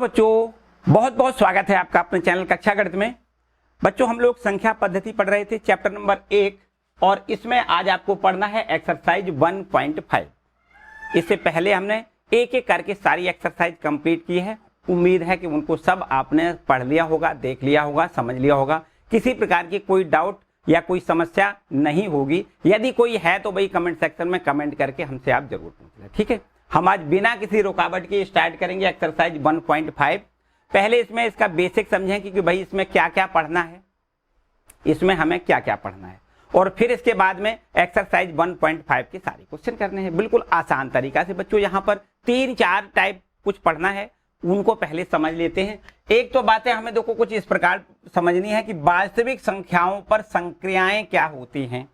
बच्चों बहुत बहुत स्वागत है आपका अपने चैनल कक्षा गणित में। बच्चों हम लोग संख्या पद्धति पढ़ रहे थे चैप्टर नंबर 1 और इसमें आज आपको पढ़ना है एक्सरसाइज 1.5। इससे पहले हमने एक एक करके सारी एक्सरसाइज कंप्लीट की है। उम्मीद है कि उनको सब आपने पढ़ लिया होगा, देख लिया होगा, समझ लिया होगा। किसी प्रकार की कोई डाउट या कोई समस्या नहीं होगी। यदि कोई है तो भाई कमेंट सेक्शन में कमेंट करके हमसे आप जरूर पूछ लें, ठीक है। हम आज बिना किसी रुकावट के स्टार्ट करेंगे एक्सरसाइज 1.5। पहले इसमें इसका बेसिक समझें कि भाई इसमें क्या क्या पढ़ना है, इसमें हमें क्या क्या पढ़ना है, और फिर इसके बाद में एक्सरसाइज 1.5 के सारे क्वेश्चन करने हैं बिल्कुल आसान तरीका से। बच्चों यहाँ पर 3-4 टाइप कुछ पढ़ना है, उनको पहले समझ लेते हैं। एक तो बातें हमें देखो कुछ इस प्रकार समझनी है कि वास्तविक संख्याओं पर संक्रियाएं क्या होती हैं।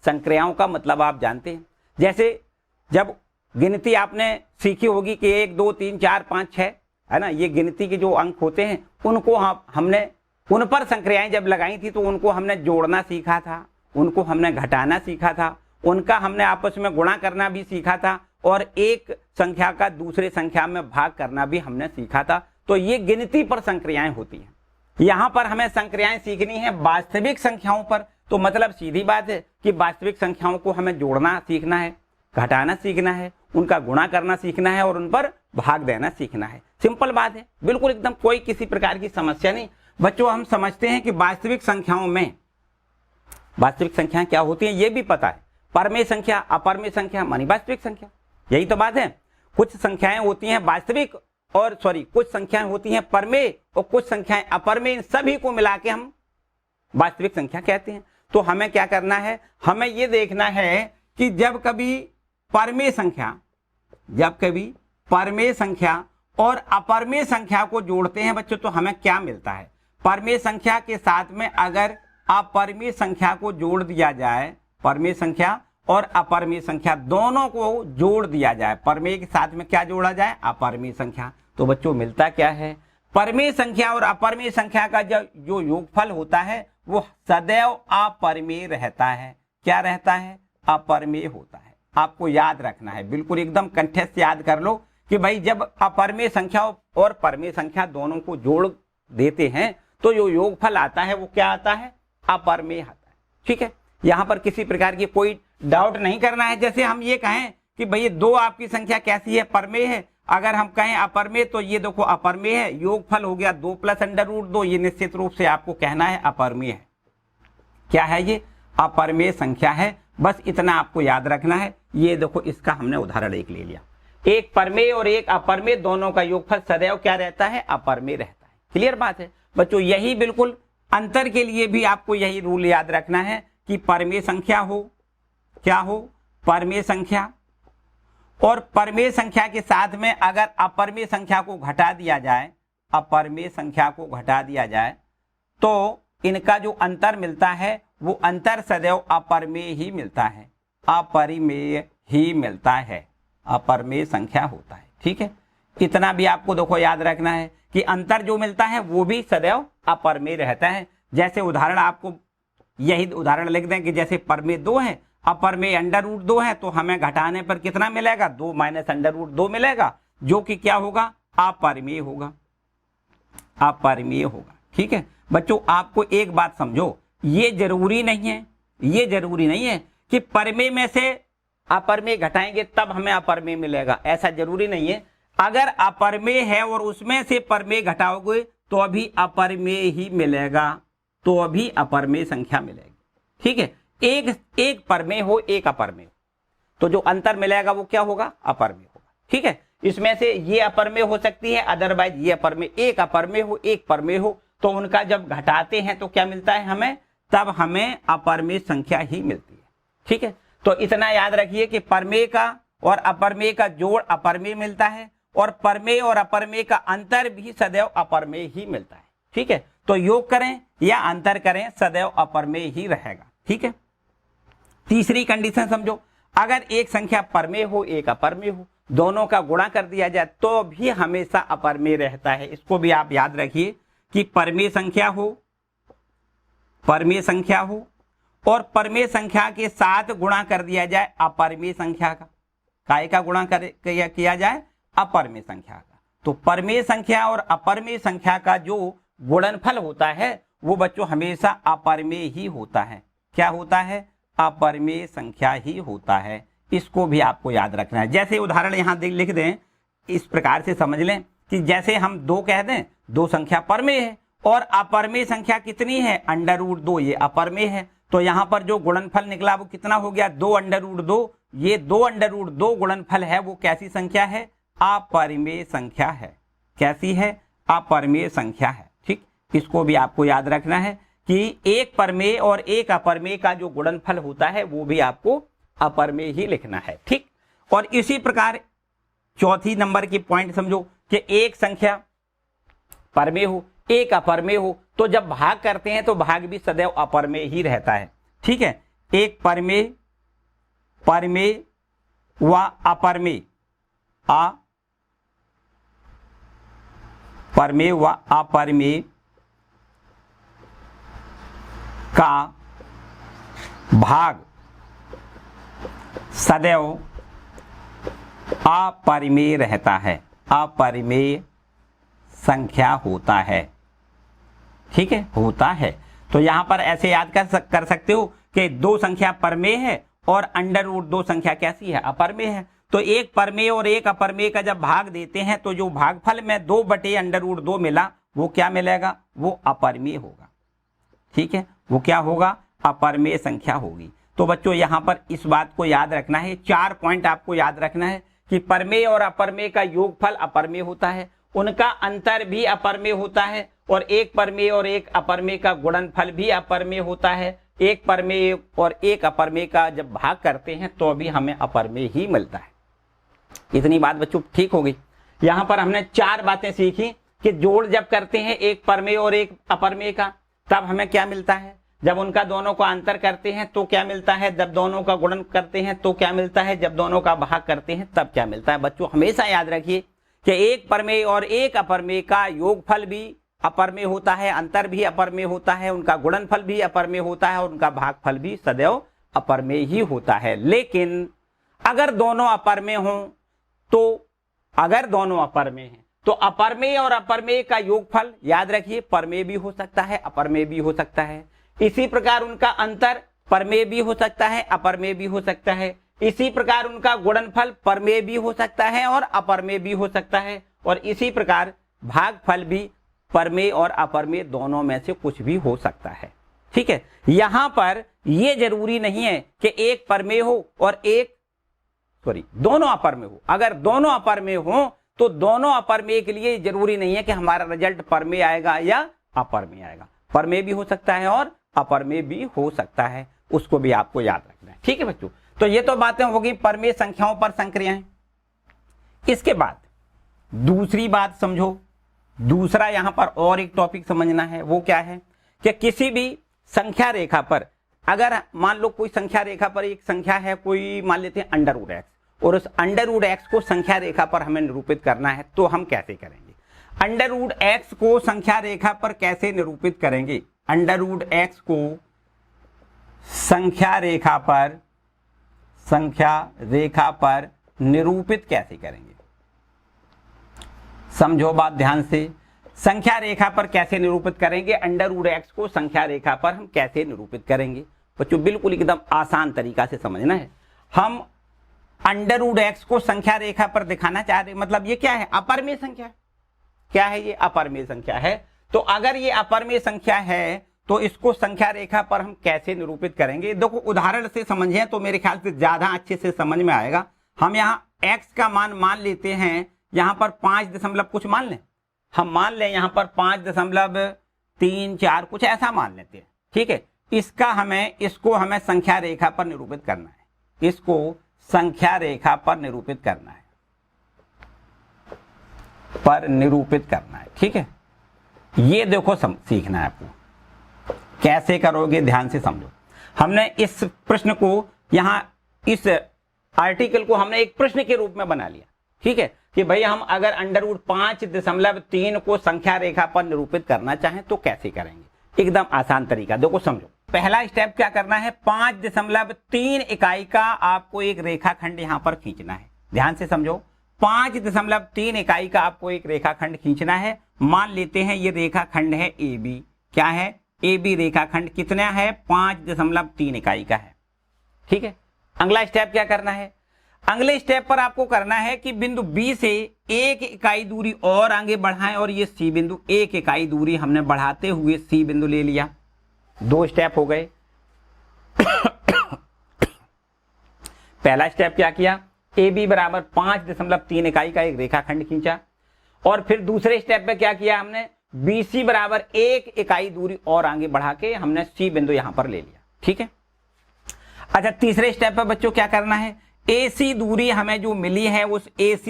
संक्रियाओं का मतलब आप जानते हैं, जैसे जब गिनती आपने सीखी होगी कि 1 2 3 4 5 6 है ना, ये गिनती के जो अंक होते हैं उनको हमने उन पर संक्रियाएं जब लगाई थी तो उनको हमने जोड़ना सीखा था, उनको हमने घटाना सीखा था, उनका हमने आपस में गुणा करना भी सीखा था, और एक संख्या का दूसरे संख्या में भाग करना भी हमने सीखा था। तो ये गिनती पर संक्रियाएं होती हैं। यहाँ पर हमें संक्रियाएं सीखनी है वास्तविक संख्याओं पर। तो मतलब सीधी बात है कि वास्तविक संख्याओं को हमें जोड़ना सीखना है, घटाना सीखना है, उनका गुणा करना सीखना है और उन पर भाग देना सीखना है। सिंपल बात है, बिल्कुल एकदम कोई किसी प्रकार की समस्या नहीं। बच्चों हम समझते हैं कि वास्तविक संख्याओं में वास्तविक संख्याएं क्या होती हैं ये भी पता है। परमेय संख्या, अपरमेय संख्या मानी वास्तविक संख्या, यही तो बात है। कुछ संख्याएं होती हैं वास्तविक और कुछ संख्याएं होती हैं परमेय और कुछ संख्याएं अपरमेय, इन सभी को मिला के हम वास्तविक संख्या कहते हैं। तो हमें क्या करना है, हमें ये देखना है कि जब कभी परमेय संख्या और अपरमेय संख्या को जोड़ते हैं बच्चों तो हमें क्या मिलता है। परमेय संख्या के साथ में अगर अपरमेय संख्या को जोड़ दिया जाए, परमेय संख्या और अपरमेय संख्या दोनों को जोड़ दिया जाए, परमेय के साथ में क्या जोड़ा जाए, अपरमेय संख्या, तो बच्चों मिलता क्या है, परमेय संख्या और अपरमेय संख्या का जो योगफल होता है वो सदैव अपरमेय रहता है। क्या रहता है, अपरमेय होता है। आपको याद रखना है, बिल्कुल एकदम कंठस्थ याद कर लो कि भाई जब अपरमेय संख्या और परमेय संख्या दोनों को जोड़ देते हैं तो जो योगफल आता है वो क्या आता है, अपरमेय आता है। ठीक है, यहाँ पर किसी प्रकार की कोई डाउट नहीं करना है। जैसे हम ये कहें कि भाई 2 आपकी संख्या कैसी है, परमेय है। अगर हम कहें अपरमेय तो ये देखो अपरमेय है, योगफल हो गया 2 + √2, ये निश्चित रूप से आपको कहना है अपरमेय है। क्या है ये, अपरमेय संख्या है। बस इतना आपको याद रखना है। ये देखो इसका हमने उदाहरण एक ले लिया, एक परमेय और एक अपरमेय, दोनों का योगफल सदैव क्या रहता है, अपरमेय रहता है। क्लियर बात है बच्चों। यही बिल्कुल अंतर के लिए भी आपको यही रूल याद रखना है कि परमेय संख्या हो, क्या हो, परमेय संख्या, और परमेय संख्या के साथ में अगर अपरमेय संख्या को घटा दिया जाए, अपरमेय संख्या को घटा दिया जाए तो इनका जो अंतर मिलता है वो अंतर सदैव अपरमेय ही मिलता है, अपरिमेय ही मिलता है, अपरमेय संख्या होता है। ठीक है, इतना भी आपको देखो याद रखना है कि अंतर जो मिलता है वो भी सदैव अपरमेय रहता है। जैसे उदाहरण आपको यही उदाहरण लिख दें कि जैसे परमेय 2 है, अपरमेय √2 है, तो हमें घटाने पर कितना मिलेगा, 2 - √2 मिलेगा, जो कि क्या होगा, अपरमेय होगा, अपरमेय होगा। ठीक है बच्चों, आपको एक बात समझो, ये जरूरी नहीं है कि परमेय में से अपरमेय घटाएंगे तब हमें अपरमेय मिलेगा, ऐसा जरूरी नहीं है। अगर अपरमेय है और उसमें से परमेय घटाओगे तो अभी अपरमेय ही मिलेगा, तो अभी अपरमेय संख्या मिलेगी। ठीक है, एक परमेय हो एक अपरमेय हो तो जो अंतर मिलेगा वो क्या होगा, अपरमेय होगा। ठीक है, इसमें से ये अपरमेय हो सकती है, अदरवाइज ये अपरमेय, एक अपरमेय हो एक परमेय हो, तो उनका जब घटाते हैं तो क्या मिलता है हमें, तब हमें अपरमेय संख्या ही मिलती है। ठीक है, तो इतना याद रखिए कि परमेय का और अपरमेय का जोड़ अपरमेय मिलता है और परमेय और अपरमेय का अंतर भी सदैव अपरमेय ही मिलता है। ठीक है, तो योग करें या अंतर करें सदैव अपरमेय ही रहेगा। ठीक है, तीसरी कंडीशन समझो, अगर एक संख्या परमेय हो एक अपरमेय हो, दोनों का गुणा कर दिया जाए तो भी हमेशा अपरमेय रहता है। इसको भी आप याद रखिए कि परमेय संख्या हो और परमेय संख्या के साथ गुणा कर दिया जाए अपरमेय संख्या का, काय का गुणा किया जाए, अपरमेय संख्या का, तो परमेय संख्या और अपरमेय संख्या का जो गुणनफल होता है वो बच्चों हमेशा अपरमेय ही होता है। क्या होता है? अपरमेय संख्या ही होता है। इसको भी आपको याद रखना है। जैसे उदाहरण यहाँ लिख दें, इस प्रकार से समझ लें कि जैसे हम 2 कह दें, 2 संख्या परमेय है और अपरमेय संख्या कितनी है? √2, ये अपरमेय है। तो यहाँ पर जो गुणनफल निकला वो कितना हो गया? 2√2। ये 2√2 गुणनफल है, वो कैसी संख्या है? अपरमेय संख्या है। कैसी है? अपरमेय संख्या है। ठीक, इसको भी आपको याद रखना है कि एक परमेय और एक अपरमेय का जो गुणनफल होता है वो भी आपको अपरमेय ही लिखना है। ठीक, और इसी प्रकार चौथी नंबर की पॉइंट समझो कि एक संख्या परमेय हो, एक अपरमेय हो, तो जब भाग करते हैं तो भाग भी सदैव अपरमेय ही रहता है। ठीक है, एक परमेय, परमेय व अपरमेय, परमेय व अपरमेय का भाग सदैव अपरमेय रहता है, अपरमेय संख्या होता है। ठीक है, होता है। तो यहां पर ऐसे याद कर सकते हो कि 2 संख्या परमेय है और √2 संख्या कैसी है? अपरमेय है। तो एक परमेय और एक अपरमेय का जब भाग देते हैं तो जो भागफल में 2/√2 मिला वो क्या मिलेगा? वो अपरमेय होगा। ठीक है, वो क्या होगा? अपरमेय संख्या होगी। तो बच्चों यहाँ पर इस बात को याद रखना है, 4 पॉइंट आपको याद रखना है कि परमेय और अपरमेय का योगफल अपरमेय होता है, उनका अंतर भी अपरमेय होता है, और एक परमेय और एक अपरमेय का गुणनफल भी अपरमेय होता है। एक परमेय और एक अपरमेय का जब भाग करते हैं तो भी हमें अपरमेय ही मिलता है। इतनी बात बच्चों ठीक हो गई। यहाँ पर हमने 4 बातें सीखी कि जोड़ जब करते हैं एक परमेय और एक अपरमेय का तब हमें क्या मिलता है, जब उनका दोनों का अंतर करते हैं तो क्या मिलता है, जब दोनों का गुणन करते हैं तो क्या मिलता है, जब दोनों का भाग करते हैं तब क्या मिलता है। बच्चों हमेशा याद रखिए कि एक परमेय और एक अपरमेय का योगफल भी अपरमेय होता है, अंतर भी अपरमेय होता है, उनका गुणनफल भी अपरमेय होता है और उनका भागफल भी सदैव अपरमेय ही होता है। लेकिन अगर दोनों अपरमेय हों तो, अगर दोनों अपरमेय हैं तो अपरमेय और अपरमेय का योगफल याद रखिए परमेय भी हो सकता है, अपरमेय भी हो सकता है। इसी प्रकार उनका अंतर परमेय भी हो सकता है, अपरमेय भी हो सकता है। इसी प्रकार उनका गुणनफल परमेय भी हो सकता है और अपरमेय भी हो सकता है। और इसी प्रकार भागफल भी परमेय और अपरमेय दोनों में से कुछ भी हो सकता है। ठीक है, यहां पर यह जरूरी नहीं है कि एक परमेय हो और दोनों अपरमेय हो। अगर दोनों अपरमेय हो तो दोनों अपरमेय के लिए जरूरी नहीं है कि हमारा रिजल्ट परमेय आएगा या अपरमेय आएगा। परमेय भी हो सकता है और अपरमेय भी हो सकता है, उसको भी आपको याद रखना है। ठीक है बच्चों, तो ये तो बातें होगी परमेय संख्याओं पर संक्रियाएं। इसके बाद दूसरी बात समझो, दूसरा यहां पर और एक टॉपिक समझना है। वो क्या है कि किसी भी संख्या रेखा पर, अगर मान लो कोई संख्या रेखा पर एक संख्या है, कोई मान लेते हैं √x, और उस √x को संख्या रेखा पर हमें निरूपित करना है, तो हम कैसे करेंगे? √x को संख्या रेखा पर कैसे निरूपित करेंगे? √x को संख्या रेखा पर निरूपित कैसे करेंगे? समझो बात ध्यान से। संख्या रेखा पर कैसे निरूपित करेंगे? √x को संख्या रेखा पर हम कैसे निरूपित करेंगे? बच्चों बिल्कुल एकदम आसान तरीका से समझना है। हम √x को संख्या रेखा पर दिखाना चाह रहे, मतलब ये क्या है? अपरमेय संख्या। क्या है ये? अपरमेय संख्या है। तो अगर ये अपरमेय संख्या है तो इसको संख्या रेखा पर हम कैसे निरूपित करेंगे? देखो उदाहरण से समझें तो मेरे ख्याल से ज्यादा अच्छे से समझ में आएगा। हम यहाँ x का मान लेते हैं, यहाँ पर 5 कुछ मान लें, हम मान लें यहाँ पर 5.34 कुछ ऐसा मान लेते हैं। ठीक है, इसको हमें संख्या रेखा पर निरूपित करना है, इसको संख्या रेखा पर निरूपित करना है, ठीक है। ये देखो सीखना है आपको, कैसे करोगे ध्यान से समझो। हमने इस प्रश्न को यहाँ, इस आर्टिकल को हमने एक प्रश्न के रूप में बना लिया, ठीक है, कि भाई हम अगर √5.3 को संख्या रेखा पर निरूपित करना चाहें तो कैसे करेंगे। एकदम आसान तरीका, देखो समझो। पहला स्टेप क्या करना है, 5.3 इकाई का आपको एक रेखाखंड यहां पर खींचना है। ध्यान से समझो, 5.3 इकाई का आपको एक रेखाखंड खींचना है। मान लेते हैं ये रेखाखंड है ए बी। क्या है? ए बी रेखाखंड कितना है? 5.3 इकाई का है। ठीक है, अगला स्टेप क्या करना है? अगले स्टेप पर आपको करना है कि बिंदु बी से 1 इकाई दूरी और आगे बढ़ाएं और ये सी बिंदु 1 इकाई दूरी हमने बढ़ाते हुए सी बिंदु ले लिया। 2 स्टेप हो गए। पहला स्टेप क्या किया? ए बी बराबर 5.3 इकाई का एक रेखाखंड खींचा और फिर दूसरे स्टेप पे क्या किया हमने? बी सी बराबर 1 इकाई दूरी और आगे बढ़ा के हमने सी बिंदु यहां पर ले लिया। ठीक है, अच्छा तीसरे स्टेप पे बच्चों क्या करना है? AC दूरी हमें जो मिली है उस AC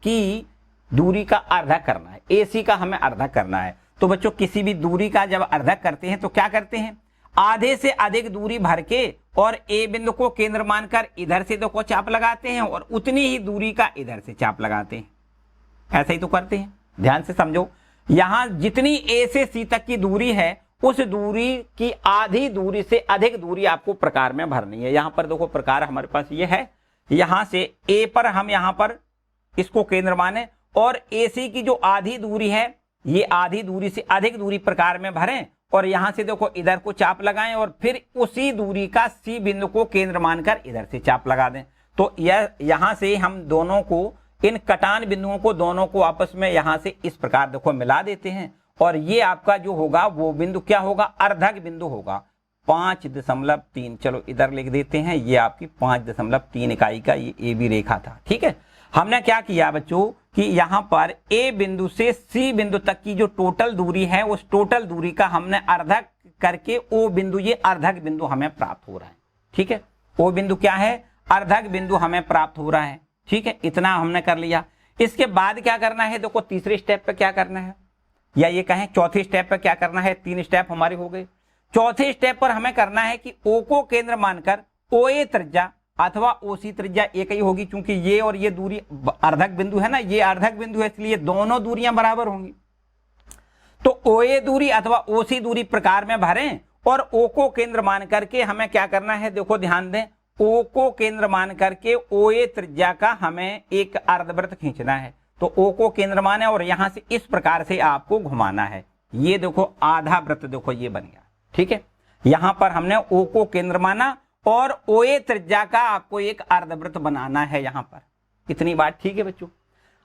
की दूरी का अर्धा करना है। AC का हमें अर्धा करना है। तो बच्चों किसी भी दूरी का जब अर्धा करते हैं तो क्या करते हैं? आधे से अधिक दूरी भर के और A बिंदु को केंद्र मानकर इधर से देखो चाप लगाते हैं और उतनी ही दूरी का इधर से चाप लगाते हैं। ऐसा ही तो करते हैं, ध्यान से समझो। यहां जितनी A से C तक की दूरी है उस दूरी की आधी दूरी से अधिक दूरी आपको प्रकार में भरनी है। यहां पर देखो प्रकार हमारे पास ये है, यहां से A पर हम यहां पर इसको केंद्र माने और AC की जो आधी दूरी है ये आधी दूरी से अधिक दूरी प्रकार में भरें और यहां से देखो इधर को चाप लगाएं और फिर उसी दूरी का C बिंदु को केंद्र मानकर इधर से चाप लगा दें। तो यह यहां से हम दोनों को, इन कटान बिंदुओं को दोनों को आपस में यहां से इस प्रकार देखो मिला देते हैं और ये आपका जो होगा वो बिंदु क्या होगा? अर्धक बिंदु होगा 5.3। चलो इधर लिख देते हैं, ये आपकी 5.3 इकाई का ये ए बी रेखा था। ठीक है, हमने क्या किया बच्चों कि यहां पर ए बिंदु से सी बिंदु तक की जो टोटल दूरी है उस टोटल दूरी का हमने अर्धक करके ओ बिंदु, ये अर्धक बिंदु हमें प्राप्त हो रहा है। ठीक है, ओ बिंदु क्या है? अर्धक बिंदु हमें प्राप्त हो रहा है। ठीक है, इतना हमने कर लिया। इसके बाद क्या करना है? देखो तीसरे स्टेप पे क्या करना है, या ये कहें चौथे स्टेप पे क्या करना है? 3 स्टेप हमारे हो गए। चौथे स्टेप पर हमें करना है कि ओ को केंद्र मानकर ओ ए त्रिज्या अथवा ओ सी त्रिज्या एक ही होगी, क्योंकि ये और ये दूरी अर्धक बिंदु है ना, ये अर्धक बिंदु है इसलिए दोनों दूरियां बराबर होंगी। तो ओ ए दूरी अथवा ओ सी दूरी प्रकार में भरें और ओ को केंद्र मान करके हमें क्या करना है? देखो ध्यान दें, ओ को केंद्र मान करके ओ ए त्रिज्या का हमें एक अर्धवृत्त खींचना है। तो ओ को केंद्र माने और यहां से इस प्रकार से आपको घुमाना है। ये देखो आधा वृत्त देखो ये बन गया। ठीक है, यहां पर हमने ओ को केंद्र माना और ओ ए त्रिज्या का आपको एक अर्धवृत्त बनाना है यहां पर। इतनी बात ठीक है बच्चों।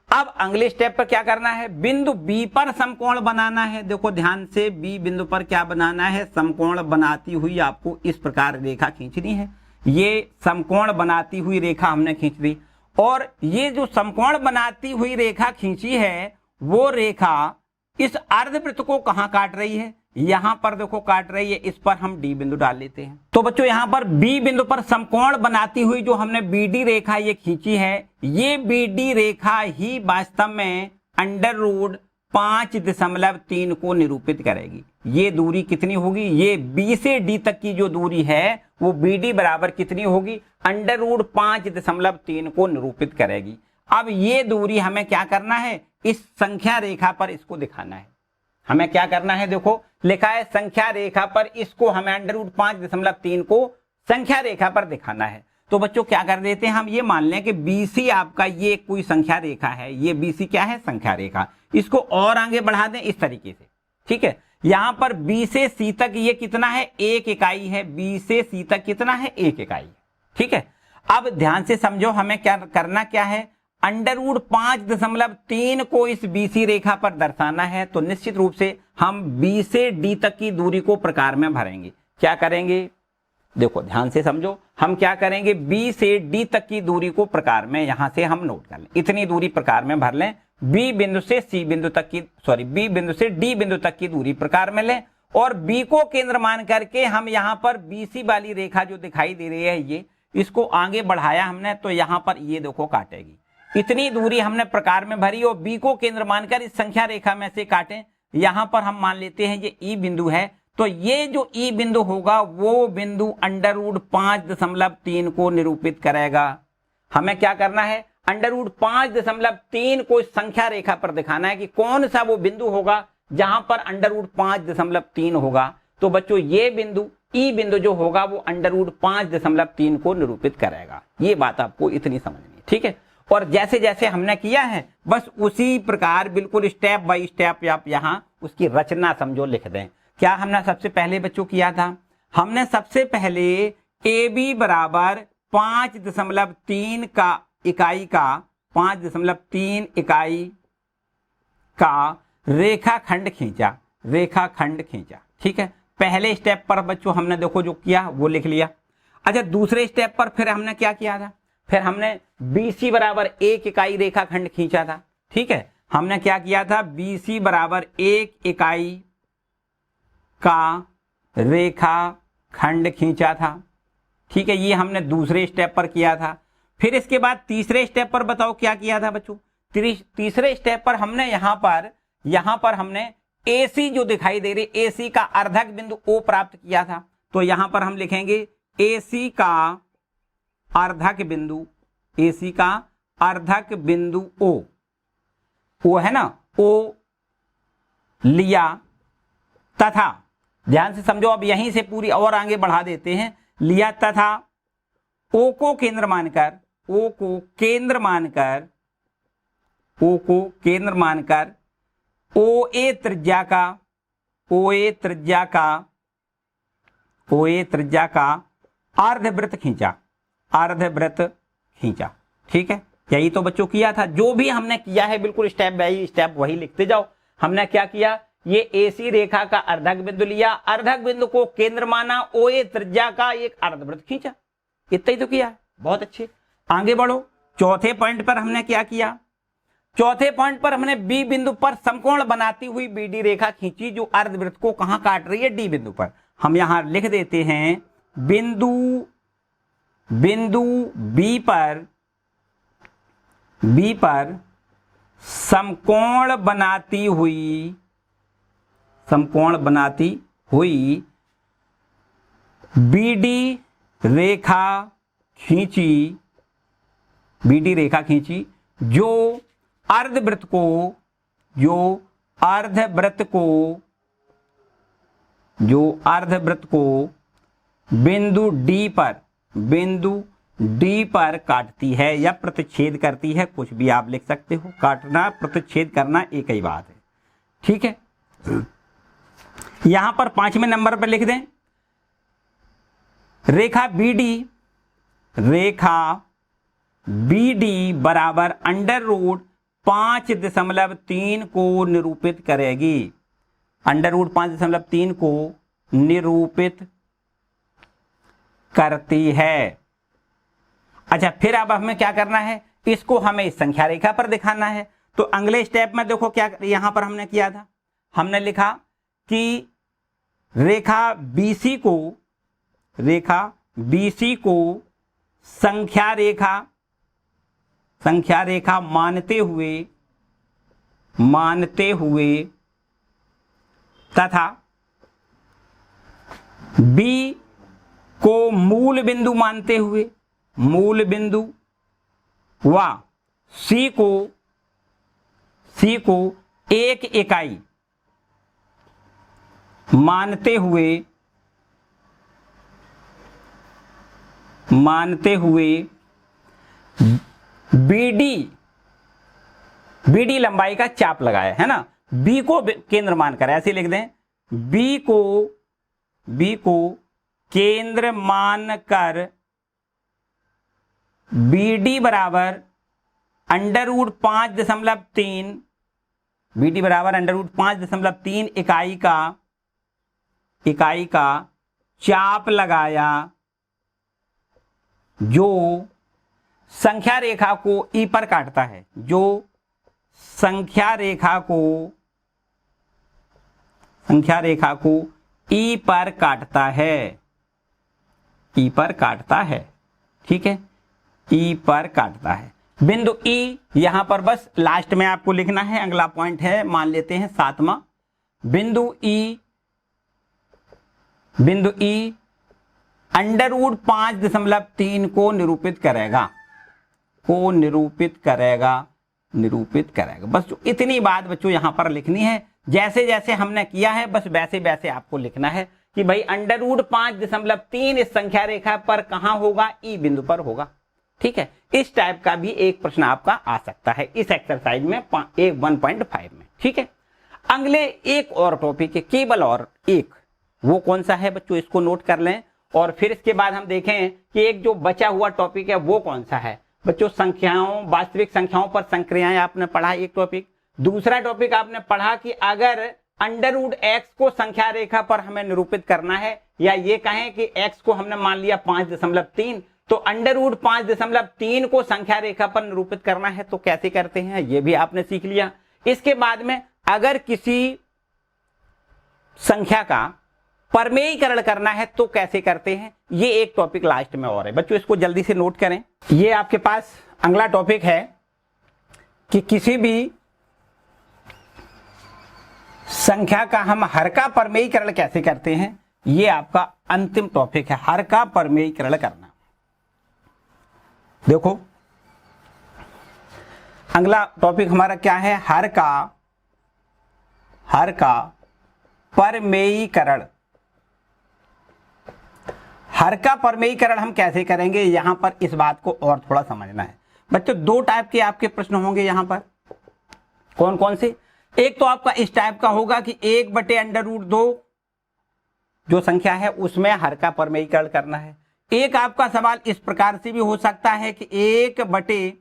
अब अगले स्टेप पर क्या करना है? बिंदु बी पर समकोण बनाना है। देखो ध्यान से, बी बिंदु पर क्या बनाना है? समकोण बनाती हुई आपको इस प्रकार रेखा खींचनी है। ये समकोण बनाती हुई रेखा हमने खींच दी और ये जो समकोण बनाती हुई रेखा खींची है वो रेखा इस अर्धवृत्त को कहां काट रही है? यहां पर देखो काट रही है। इस पर हम डी बिंदु डाल लेते हैं। तो बच्चों यहां पर बी बिंदु पर समकोण बनाती हुई जो हमने बीडी रेखा ये खींची है, ये बीडी रेखा ही वास्तव में अंडर रूट 5.3 को निरूपित करेगी। ये दूरी कितनी होगी? ये बी से डी तक की जो दूरी है वो बीडी बराबर कितनी होगी? अंडर रूट 5.3 को निरूपित करेगी। अब ये दूरी हमें क्या करना है? इस संख्या रेखा पर इसको दिखाना है। हमें क्या करना है? देखो लिखा है संख्या रेखा पर इसको हमें अंडर रूट 5.3 को संख्या रेखा पर दिखाना है। तो बच्चों क्या कर देते हैं, हम ये मान लें कि BC आपका ये कोई संख्या रेखा है। ये BC क्या है? संख्या रेखा। इसको और आगे बढ़ा दें इस तरीके से। ठीक है, यहां पर B से C तक ये कितना है? 1 इकाई है। B से C तक कितना है? 1 इकाई। ठीक है, अब ध्यान से समझो, हमें क्या करना क्या है? अंडर रूट 5.3 को इस BC रेखा पर दर्शाना है। तो निश्चित रूप से हम B से D तक की दूरी को प्रकार में भरेंगे। क्या करेंगे? देखो ध्यान से समझो, हम क्या करेंगे? B से D तक की दूरी को प्रकार में यहां से हम नोट कर लें। इतनी दूरी प्रकार में भर लें। B बिंदु से C बिंदु तक की, B बिंदु से D बिंदु तक की दूरी प्रकार में लें और B को केंद्र मान करके हम यहां पर BC वाली रेखा जो दिखाई दे रही है ये, इसको आगे बढ़ाया हमने तो यहां पर ये देखो काटेगी। इतनी दूरी हमने प्रकार में भरी और B को केंद्र मानकर इस संख्या रेखा में से काटें। यहां पर हम मान लेते हैं ये E बिंदु है। तो ये जो E बिंदु होगा वो बिंदु अंडर रूट 5.3 को निरूपित करेगा। हमें क्या करना है? अंडर रूट 5.3 को इस संख्या रेखा पर दिखाना है कि कौन सा वो बिंदु होगा जहां पर अंडर रूट 5.3 होगा। तो बच्चों ये बिंदु E बिंदु जो होगा वो अंडर रूट 5.3 को निरूपित करेगा। ये बात आपको इतनी समझनी है। ठीक है, और जैसे जैसे हमने किया है बस उसी प्रकार बिल्कुल स्टेप बाय स्टेप आप यहाँ उसकी रचना समझो लिख दें। क्या हमने सबसे पहले बच्चों किया था? हमने सबसे पहले ए बी बराबर 5.3 का इकाई का 5.3 इकाई का रेखाखंड खींचा, रेखाखंड खींचा। ठीक है, पहले स्टेप पर बच्चों हमने देखो जो किया वो लिख लिया। अच्छा, दूसरे स्टेप पर फिर हमने क्या किया था? फिर हमने BC बराबर 1 इकाई रेखाखंड खींचा था। ठीक है, हमने क्या किया था? BC बराबर 1 इकाई का रेखाखंड खींचा था। ठीक है, ये हमने दूसरे स्टेप पर किया था। फिर इसके बाद तीसरे स्टेप पर बताओ क्या किया था बच्चों? तीसरे स्टेप पर हमने यहां पर हमने AC जो दिखाई दे रही AC का अर्धक बिंदु O प्राप्त किया था। तो यहां पर हम लिखेंगे AC का अर्धक बिंदु, AC का अर्धक बिंदु O है ना, O लिया तथा, ध्यान से समझो, अब यहीं से पूरी और आगे बढ़ा देते हैं, लिया तथा O को केंद्र मानकर, O को केंद्र मानकर, O को केंद्र मानकर OA त्रिज्या का, OA त्रिज्या का, OA त्रिज्या का अर्धवृत्त खींचा, अर्धवृत्त खींचा। ठीक है, यही तो बच्चों किया था। जो भी हमने किया है बिल्कुल स्टेप बाय स्टेप वही लिखते जाओ। हमने क्या किया? ये AC रेखा का अर्धक बिंदु लिया, अर्धक बिंदु को केंद्र माना, OA त्रिज्या का एक अर्धवृत्त खींचा। इतना ही तो किया। बहुत अच्छे, आगे बढ़ो। चौथे पॉइंट पर हमने क्या किया? चौथे पॉइंट पर हमने B बिंदु पर समकोण बनाती हुई BD रेखा खींची जो अर्धवृत्त को कहां काट रही है? D बिंदु पर। हम यहां लिख देते हैं बिंदु B पर समकोण बनाती हुई BD रेखा खींची, BD रेखा खींची जो अर्धवृत्त को बिंदु D पर काटती है या प्रतिच्छेद करती है, कुछ भी आप लिख सकते हो। काटना प्रतिच्छेद करना एक ही बात है। ठीक है, यहां पर 5वें नंबर पर लिख दें रेखा BD बराबर अंडर रूट 5.3 को निरूपित करेगी, अंडर रूट 5.3 को निरूपित करती है। अच्छा, फिर अब हमें क्या करना है? इसको हमें इस संख्या रेखा पर दिखाना है। तो अगले स्टेप में देखो क्या यहां पर हमने किया था। हमने लिखा कि रेखा BC को संख्या रेखा मानते हुए तथा B को मूल बिंदु मानते हुए, मूल बिंदु व C को एक इकाई मानते हुए BD लंबाई का चाप लगाया है ना। B को केंद्र मानकर, ऐसे लिख दें, B को केंद्र मानकर BD बराबर अंडर रूट 5.3, BD बराबर अंडर रूट 5.3 इकाई का चाप लगाया जो संख्या रेखा को E पर काटता है, जो संख्या रेखा को E पर काटता है, E पर काटता है। ठीक है, E पर काटता है। बिंदु E यहां पर बस लास्ट में आपको लिखना है। अगला पॉइंट है, मान लेते हैं 7वां। बिंदु E अंडर रूट 5.3 को निरूपित करेगा। बस इतनी बात बच्चों यहां पर लिखनी है। जैसे जैसे हमने किया है बस वैसे वैसे आपको लिखना है कि भाई अंडर रूट 5.3 इस संख्या रेखा पर कहां होगा? E बिंदु पर होगा। ठीक है, इस टाइप का भी एक प्रश्न आपका आ सकता है इस एक्सरसाइज में 1.5 में। ठीक है, अगले एक और टॉपिक है, केवल और एक, वो कौन सा है बच्चों, इसको नोट कर लें। और फिर इसके बाद हम देखें कि एक जो बचा हुआ टॉपिक है वो कौन सा है बच्चों, संख्याओं, वास्तविक संख्याओं पर संक्रियाएं आपने पढ़ा एक टॉपिक। दूसरा टॉपिक आपने पढ़ा कि अगर अंडर रूट एक्स को संख्या रेखा पर हमें निरूपित करना है, या ये कहें कि एक्स को हमने मान लिया 5.3, तो अंडर रूट 5.3 को संख्या रेखा पर निरूपित करना है तो कैसे करते हैं, ये भी आपने सीख लिया। इसके बाद में अगर किसी संख्या का परमेयीकरण करना है तो कैसे करते हैं, ये एक टॉपिक लास्ट में और है बच्चों, इसको जल्दी से नोट करें। ये आपके पास अगला टॉपिक है कि किसी भी संख्या का हम हर का परमेयीकरण कैसे करते हैं, ये आपका अंतिम टॉपिक है, हर का परमेयीकरण करना। देखो अगला टॉपिक हमारा क्या है, हर का परमेयीकरण। हर का परमेयीकरण हम कैसे करेंगे, यहां पर इस बात को और थोड़ा समझना है बच्चों। दो टाइप के आपके प्रश्न होंगे यहां पर, कौन कौन से, एक तो आपका इस टाइप का होगा कि 1/√2 जो संख्या है उसमें हर का परमेयीकरण करना है। एक आपका सवाल इस प्रकार से भी हो सकता है कि 1/2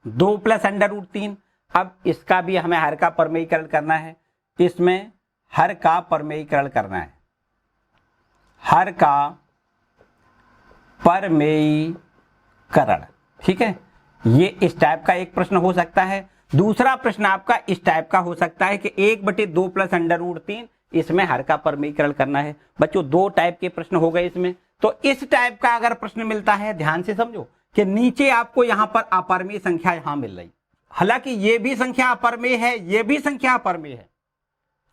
+ √3, अब इसका भी हमें हर का परमेयीकरण करना है, इसमें हर का परमेयीकरण करना है, हर का परमेयीकरण। ठीक है, ये इस टाइप का एक प्रश्न हो सकता है। दूसरा प्रश्न आपका इस टाइप का हो सकता है कि 1/2 + √3, इसमें हर का परमेयीकरण करना है। बच्चों दो टाइप के प्रश्न हो गए इसमें। तो इस टाइप का अगर प्रश्न मिलता है, ध्यान से समझो कि नीचे आपको यहां पर अपरमेय संख्या यहां मिल रही, हालांकि ये भी संख्या अपरमेय है, ये भी संख्या अपरमेय है,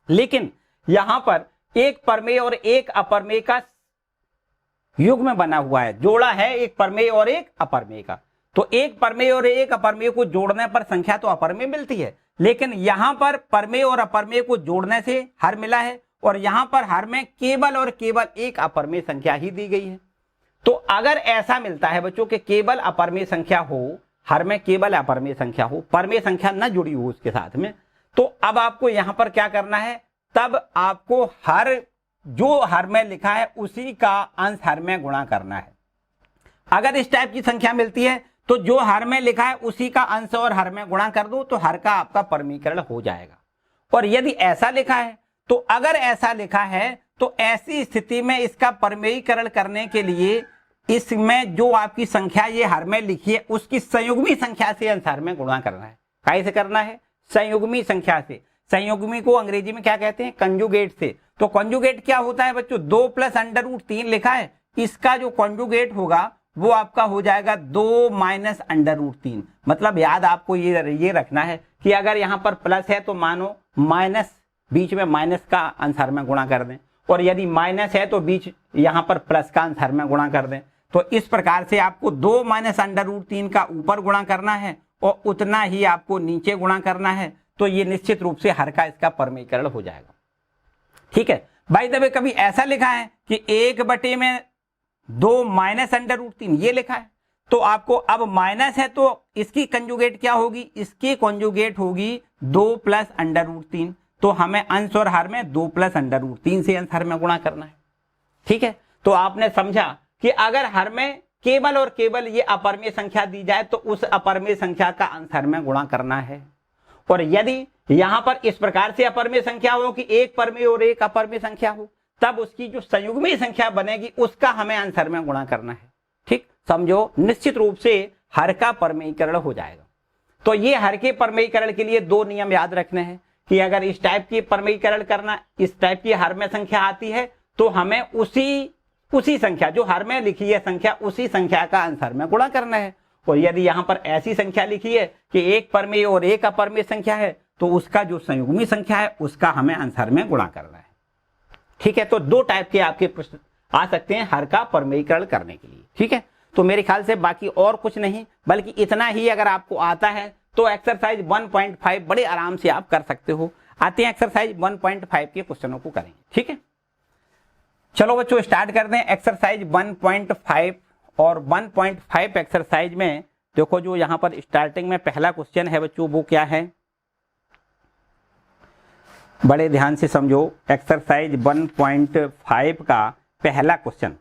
लेकिन यहां पर एक परमेय और एक अपरमेय का युग्म बना हुआ है, जोड़ा है एक परमेय और एक अपरमेय का। तो एक परमेय और एक अपरमेय को जोड़ने पर संख्या तो अपरमेय मिलती है, लेकिन यहां पर परमेय और अपरमेय को जोड़ने से हर मिला है, और यहां पर हर में केवल और केवल एक अपरमेय संख्या ही दी गई है। तो अगर ऐसा मिलता है बच्चों कि केवल अपरमेय संख्या हो, हर में केवल अपरमेय संख्या हो, परमेय संख्या न जुड़ी हो उसके साथ में, तो अब आपको यहां पर क्या करना है, तब आपको हर जो हर में लिखा है उसी का अंश हर में गुणा करना है। अगर इस टाइप की संख्या मिलती है तो जो हर में लिखा है उसी का अंश और हर में गुणा कर दो तो हर का आपका परमीकरण हो जाएगा। और यदि ऐसा लिखा है, तो अगर ऐसा लिखा है तो ऐसी स्थिति में इसका परमेयीकरण करने के लिए इसमें जो आपकी संख्या ये हर में लिखी है उसकी संयुग्मी संख्या से अंश हर में गुणा करना है। कैसे करना है, संयुग्मी संख्या से। संयुग्मी को अंग्रेजी में क्या कहते हैं, कंजुगेट से। तो कंजुगेट क्या होता है बच्चों, 2 + √3 लिखा है, इसका जो कंजुगेट होगा वो आपका हो जाएगा 2 - √3। मतलब याद आपको ये रखना है कि अगर यहाँ पर प्लस है तो मानो माइनस, बीच में माइनस का आंसर में गुणा कर दें, और यदि माइनस है तो बीच यहाँ पर प्लस का आंसर में गुणा कर दें। तो इस प्रकार से आपको 2 - √3 का ऊपर गुणा करना है और उतना ही आपको नीचे गुणा करना है। तो ये निश्चित रूप से हर का इसका परमीकरण हो जाएगा। ठीक है, बाय द वे कभी ऐसा लिखा है कि 1/2 - √3 ये लिखा है, तो आपको अब माइनस है तो इसकी कंजुगेट क्या होगी, इसकी कंजुगेट होगी 2 + √3। तो हमें अंश और हर में 2 + √3 से अंश हर में गुणा करना है। ठीक है, तो आपने समझा कि अगर हर में केवल और केवल ये अपरमेय संख्या दी जाए तो उस अपरमेय संख्या का अंश हर में गुणा करना है। और यदि यहां पर इस प्रकार से अपरमेय संख्या हो कि एक परमेय और एक अपरमेय संख्या हो, तब उसकी जो संयुग्मी संख्या बनेगी उसका हमें आंसर में गुणा करना है। ठीक, समझो, निश्चित रूप से हर का परमेयीकरण हो जाएगा। तो ये हर के परमेयीकरण के लिए दो नियम याद रखने हैं कि अगर इस टाइप की परमेयीकरण करना, इस टाइप की हर में संख्या आती है तो हमें उसी संख्या जो हर में लिखी है संख्या, उसी संख्या का आंसर में गुणा करना है। और यदि यहां पर ऐसी संख्या लिखी है कि एक परमेय और एक अपरमेय संख्या है, तो उसका जो संयुग्मी संख्या है उसका हमें आंसर में गुणा करना है। ठीक है, तो दो टाइप के आपके प्रश्न आ सकते हैं हर का परमेयीकरण करने के लिए। ठीक है, तो मेरे ख्याल से बाकी और कुछ नहीं, बल्कि इतना ही अगर आपको आता है तो एक्सरसाइज 1.5 बड़े आराम से आप कर सकते हो। आते हैं एक्सरसाइज 1.5 के क्वेश्चनों को करेंगे। ठीक है, चलो बच्चों स्टार्ट करते हैं एक्सरसाइज 1.5 और 1.5 एक्सरसाइज में देखो जो यहाँ पर स्टार्टिंग में पहला क्वेश्चन है बच्चों वो क्या है, बड़े ध्यान से समझो। एक्सरसाइज 1.5 का पहला क्वेश्चन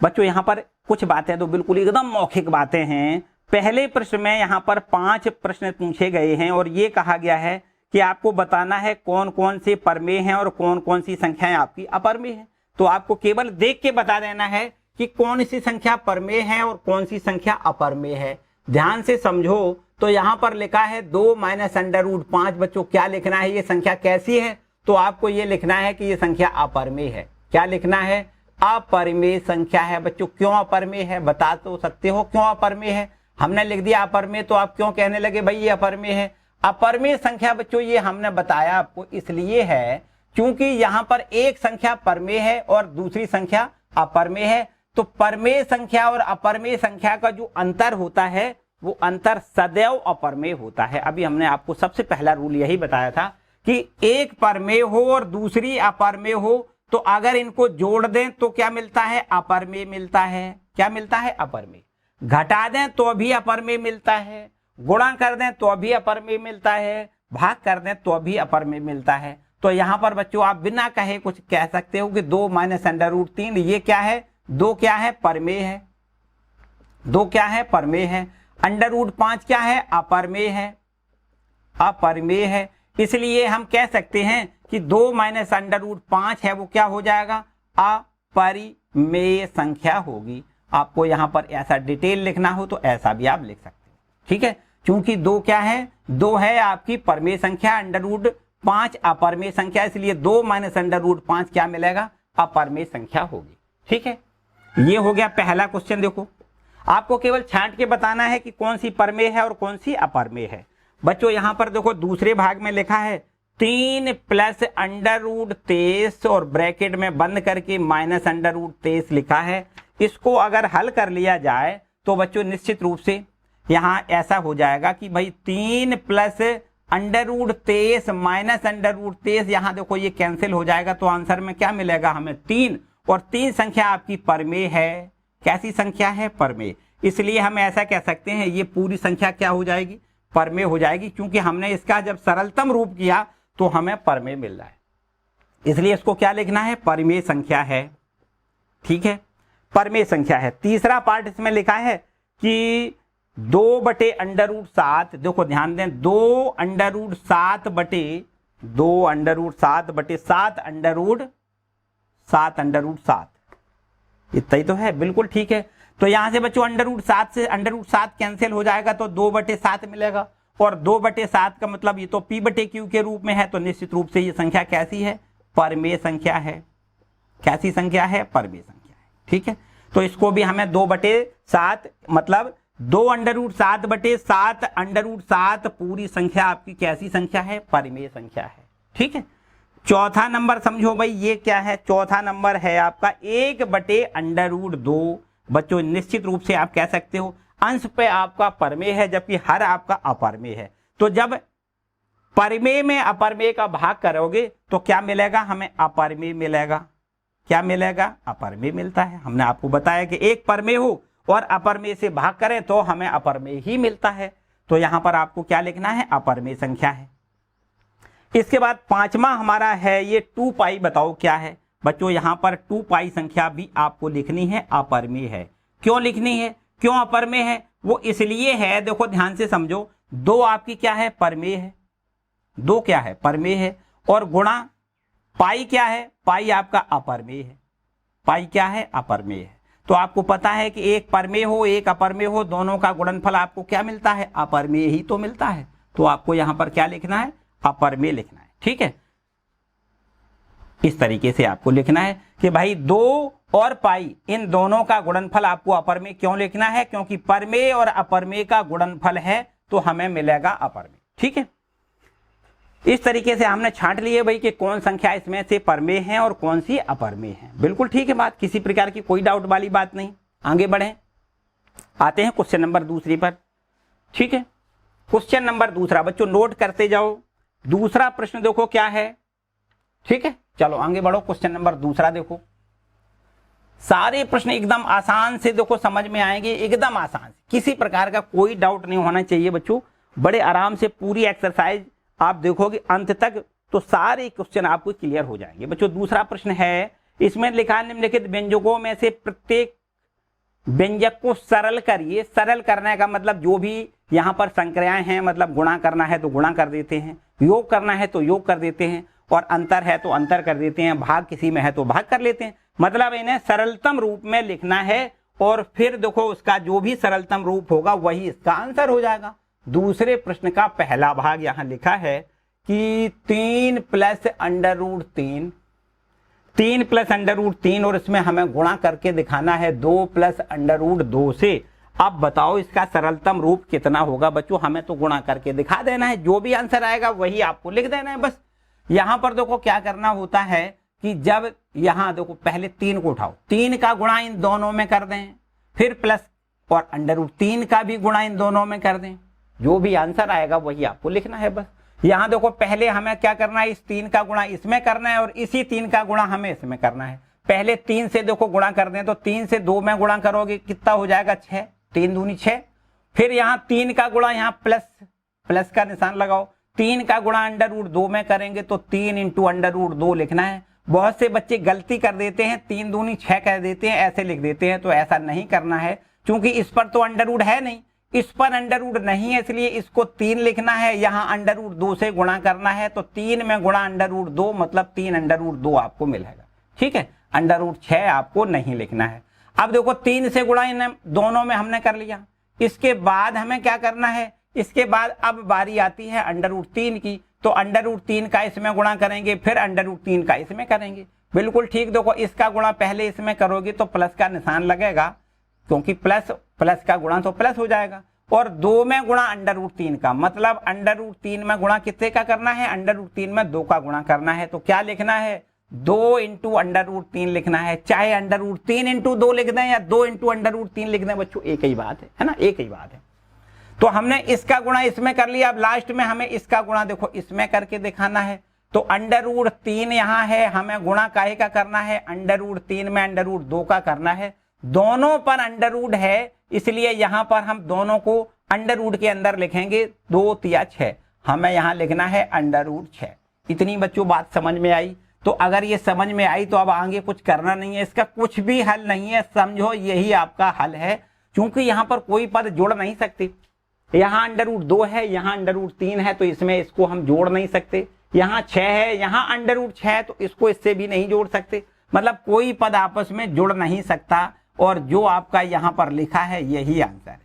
बच्चों, यहाँ पर कुछ बातें तो बिल्कुल एकदम मौखिक बातें हैं। पहले प्रश्न में यहाँ पर 5 प्रश्न पूछे गए हैं और ये कहा गया है कि आपको बताना है कौन कौन से परमेय हैं और कौन कौन सी संख्याएं आपकी अपरमेय हैं। तो आपको केवल देख के बता देना है कि कौन सी संख्या परमेय है और कौन सी संख्या अपरमेय है। ध्यान से समझो। तो यहाँ पर लिखा है 2 माइनस अंडर रूट 5। बच्चों क्या लिखना है, ये संख्या कैसी है? तो आपको ये लिखना है कि ये संख्या अपरमेय है। क्या लिखना है? अपरमेय संख्या है। बच्चों क्यों अपरमेय है बता तो सकते हो, क्यों अपरमेय है? हमने लिख दिया अपरमेय, तो आप क्यों कहने लगे भाई ये अपरमेय है? अपरमेय संख्या बच्चों ये हमने बताया आपको इसलिए है क्योंकि यहाँ पर एक संख्या परमेय है और दूसरी संख्या अपरमेय है। तो परमेय संख्या और अपरमेय संख्या का जो अंतर होता है वो अंतर सदैव अपरमेय होता है। अभी हमने आपको सबसे पहला रूल यही बताया था कि एक परमेय हो और दूसरी अपरमेय हो तो अगर इनको जोड़ दें तो क्या मिलता है? अपरमेय मिलता है। क्या मिलता है? अपरमेय। घटा दें तो भी अपरमेय मिलता है, गुणा कर दें तो भी अपरमेय मिलता है, भाग कर दें तो भी अपरमेय मिलता है। तो यहाँ पर बच्चों आप बिना कहे कुछ कह सकते हो कि 2 माइनस अंडर रूट 3 ये क्या है? 2 क्या है? परमेय है। 2 क्या है? परमेय है। अंडर रूट 5 क्या है? अपरमेय है। अपरमेय है। इसलिए हम कह सकते हैं कि 2 माइनस अंडर रूट 5 है वो क्या हो जाएगा? अपरिमेय संख्या होगी। आपको यहाँ पर ऐसा डिटेल लिखना हो तो ऐसा भी आप लिख सकते हैं, ठीक है। क्योंकि 2 क्या है? 2 है आपकी परमेय संख्या, अंडर रूट 5 अपरमेय संख्या, इसलिए 2 माइनस अंडर रूट 5 क्या मिलेगा? अपरमेय संख्या होगी, ठीक है। ये हो गया पहला क्वेश्चन। देखो आपको केवल छांट के बताना है कि कौन सी परमेय है और कौन सी अपरमेय है। बच्चों यहाँ पर देखो दूसरे भाग में लिखा है 3 प्लस अंडर रूट 23 और ब्रैकेट में बंद करके माइनस अंडर रूट 23 लिखा है। इसको अगर हल कर लिया जाए तो बच्चों निश्चित रूप से यहाँ ऐसा हो जाएगा कि भाई 3 plus under root 23 minus under root 23, यहाँ देखो ये कैंसिल हो जाएगा तो आंसर में क्या मिलेगा हमें? 3। और 3 संख्या आपकी परमेय है। कैसी संख्या है? परमेय। इसलिए हम ऐसा कह सकते हैं ये पूरी संख्या क्या हो जाएगी? परमेय हो जाएगी, क्योंकि हमने इसका जब सरलतम रूप किया तो हमें परमेय मिल रहा है, इसलिए इसको क्या लिखना है? परमेय संख्या है, ठीक है, परमेय संख्या है। तीसरा पार्ट इसमें लिखा है कि 2 बटे अंडर रूट 7, देखो ध्यान दें 2 अंडर रूट 7 बटे 2 अंडर रूट 7 बटे 7 अंडर रूट 7 इतना ही तो है, बिल्कुल ठीक है। तो यहां से बच्चों अंडर रूट 7 से अंडर रूट 7 कैंसिल हो जाएगा तो 2 बटे 7 मिलेगा, और 2 बटे 7 का मतलब ये तो पी बटे क्यू के रूप में है, तो निश्चित रूप से ये संख्या कैसी है? परमेय संख्या है। कैसी संख्या है? परमेय संख्या है, ठीक है। तो इसको भी हमें 2 बटे 7 मतलब 2 अंडर रूट 7 बटे 7 अंडर रूट 7 पूरी संख्या आपकी कैसी संख्या है? परमेय संख्या है, ठीक है। चौथा नंबर समझो भाई, ये क्या है? चौथा नंबर है आपका 1 बटे अंडर रूट 2। बच्चों निश्चित रूप से आप कह सकते हो अंश पे आपका परमेय है जबकि हर आपका अपरमेय है। तो जब परमेय में अपरमेय का भाग करोगे तो क्या मिलेगा हमें? अपरमेय मिलेगा। क्या मिलेगा? अपरमेय मिलता है। हमने आपको बताया कि एक परमेय हो और अपरमेय से भाग करें तो हमें अपरमेय ही मिलता है। तो यहां पर आपको क्या लिखना है? अपरमेय संख्या है। इसके बाद पांचवा हमारा है ये 2 पाई। बताओ क्या है? बच्चों यहां पर 2 पाई संख्या भी आपको लिखनी है, अपरमेय है। क्यों लिखनी है? क्यों अपरमेय है? वो इसलिए है, देखो ध्यान से समझो, 2 आपकी क्या है? परमेय है। 2 क्या है? परमेय है। और गुणा पाई क्या है? पाई आपका अपरमेय है। पाई क्या है? अपरमेय है। तो आपको पता है कि एक परमेय हो एक अपरमेय हो, दोनों का गुणनफल आपको क्या मिलता है? अपरमेय ही तो मिलता है। तो आपको यहां पर क्या लिखना है? अपरमेय लिखना है, ठीक है। इस तरीके से आपको लिखना है कि भाई 2 और पाई इन दोनों का गुणनफल आपको अपरमेय क्यों लिखना है? क्योंकि परमेय और अपरमेय का गुणनफल है तो हमें मिलेगा अपरमेय, ठीक है। इस तरीके से हमने छांट लिए भाई कि कौन संख्या इसमें से परमेय है और कौन सी अपरमेय है। बिल्कुल ठीक है बात, किसी प्रकार की कोई डाउट वाली बात नहीं। आगे बढ़े, आते हैं क्वेश्चन नंबर 2 पर, ठीक है। क्वेश्चन नंबर 2 बच्चों नोट करते जाओ। दूसरा प्रश्न देखो क्या है, ठीक है। चलो आगे बढ़ो। क्वेश्चन नंबर 2 देखो, सारे प्रश्न एकदम आसान से देखो समझ में आएंगे, एकदम आसान से, किसी प्रकार का कोई डाउट नहीं होना चाहिए बच्चों। बड़े आराम से पूरी एक्सरसाइज आप देखोगे अंत तक तो सारे क्वेश्चन आपको क्लियर हो जाएंगे बच्चों। दूसरा प्रश्न है, इसमें लिखा है निम्नलिखित व्यंजकों में से प्रत्येक व्यंजक को सरल करिए। सरल करने का मतलब जो भी यहाँ पर संक्रियाएं हैं, मतलब गुणा करना है तो गुणा कर देते हैं, योग करना है तो योग कर देते हैं, और अंतर है तो अंतर कर देते हैं, भाग किसी में है तो भाग कर लेते हैं। मतलब इन्हें सरलतम रूप में लिखना है और फिर देखो उसका जो भी सरलतम रूप होगा वही इसका आंसर हो जाएगा। दूसरे प्रश्न का पहला भाग यहाँ लिखा है कि 3 plus under root 3 plus under root 3 और इसमें हमें गुणा करके दिखाना है 2 प्लस अंडर रूट 2 से। अब बताओ इसका सरलतम रूप कितना होगा बच्चों, हमें तो गुणा करके दिखा देना है, जो भी आंसर आएगा वही आपको लिख देना है बस। यहां पर देखो क्या करना होता है कि जब यहां देखो पहले 3 को उठाओ, 3 का गुणा इन दोनों में कर दें, फिर प्लस और अंडर रूट 3 का भी गुणा इन दोनों में कर दें, जो भी आंसर आएगा वही आपको लिखना है बस। यहां देखो पहले हमें क्या करना है, इस 3 का गुणा इसमें करना है और इसी 3 का गुणा हमें इसमें करना है। पहले 3 से देखो गुणा कर दें तो 3 से 2 में गुणा करोगे कितना हो जाएगा 6, 3 दूनी 6। फिर यहाँ 3 का गुणा यहाँ प्लस का निशान लगाओ, 3 का गुणा अंडर रूट 2 में करेंगे तो 3 इंटू अंडर रूट 2 लिखना है। बहुत से बच्चे गलती कर देते हैं, 3 दूनी 6 कह देते हैं, ऐसे लिख देते हैं, तो ऐसा नहीं करना है क्योंकि इस पर तो अंडर रूट है नहीं, इस पर अंडर रूट नहीं है, इसलिए इसको 3 लिखना है। यहाँ अंडर रूट 2 से गुणा करना है तो 3 में गुणा अंडर रूट 2 मतलब 3 अंडर रूट 2 आपको मिलेगा, ठीक है। अंडर रूट 6 आपको नहीं लिखना है। अब देखो 3 से गुणा इन दोनों में हमने कर लिया, इसके बाद हमें क्या करना है, इसके बाद अब बारी आती है अंडर रूट 3 की, तो अंडर रूट 3 का इसमें गुणा करेंगे, फिर अंडर रूट 3 का इसमें करेंगे। बिल्कुल ठीक, देखो इसका गुणा पहले इसमें करोगे तो प्लस का निशान लगेगा क्योंकि प्लस का गुणा तो प्लस हो जाएगा, और 2 में गुणा अंडर रूट 3 का, मतलब अंडर रूट 3 में गुणा कितने का करना है, अंडर रूट 3 में 2 का गुणा करना है। तो क्या लिखना है, 2 इंटू अंडर रूट 3 लिखना है। चाहे अंडर रूट 3 इंटू 2 लिख दें या 2 इंटू अंडर रूट 3 लिख दें बच्चों, एक ही बात है ना, एक ही बात है। तो हमने इसका गुणा इसमें कर लिया, अब लास्ट में हमें इसका गुणा देखो इसमें करके दिखाना है। तो अंडर रूट 3 यहाँ है, हमें गुणा काहे का करना है, अंडर रूट 3 में अंडर रूट 2 का करना है। दोनों पर अंडर रूट है इसलिए यहाँ पर हम दोनों को अंडर रूट के अंदर लिखेंगे, 2 तिया 6, हमें यहाँ लिखना है अंडर रूट 6। इतनी बच्चों बात समझ में आई। तो अगर ये समझ में आई तो अब आगे कुछ करना नहीं है, इसका कुछ भी हल नहीं है, समझो यही आपका हल है, क्योंकि यहाँ पर कोई पद जोड़ नहीं सकते। यहाँ अंडर रूट 2 है, यहाँ अंडर रूट 3 है, तो इसमें इसको हम जोड़ नहीं सकते। यहाँ 6 है, यहाँ अंडर रूट 6 है, तो इसको इससे भी नहीं जोड़ सकते। मतलब कोई पद आपस में जुड़ नहीं सकता, और जो आपका यहाँ पर लिखा है यही आंसर है,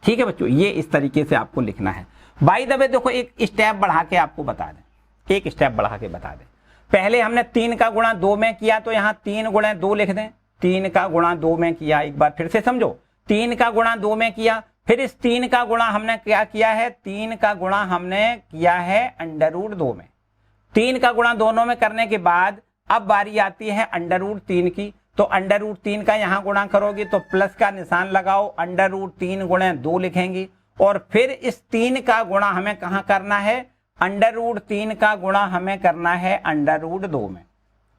ठीक है बच्चों। ये इस तरीके से आपको लिखना है। बाय द वे देखो एक स्टेप बढ़ा के आपको बता दें, एक स्टेप बढ़ा के बता दें। पहले हमने 3 का गुणा 2 में किया, तो यहाँ 3 गुणा 2 लिख दें। 3 का गुणा 2 में किया, एक बार फिर से समझो, 3 का गुणा 2 में किया, फिर इस 3 का गुणा हमने क्या किया है, 3 का गुणा हमने किया है अंडर रूट 2 में। 3 का गुणा दोनों में करने के बाद अब बारी आती है अंडर रूट 3 की, तो अंडर रूट 3 का यहाँ गुणा करोगे तो प्लस का निशान लगाओ, अंडर रूट 3 गुणे 2 लिखेंगे, और फिर इस 3 का गुणा हमें कहाँ करना है, अंडर रूट 3 का गुणा हमें करना है अंडर रूट 2 में,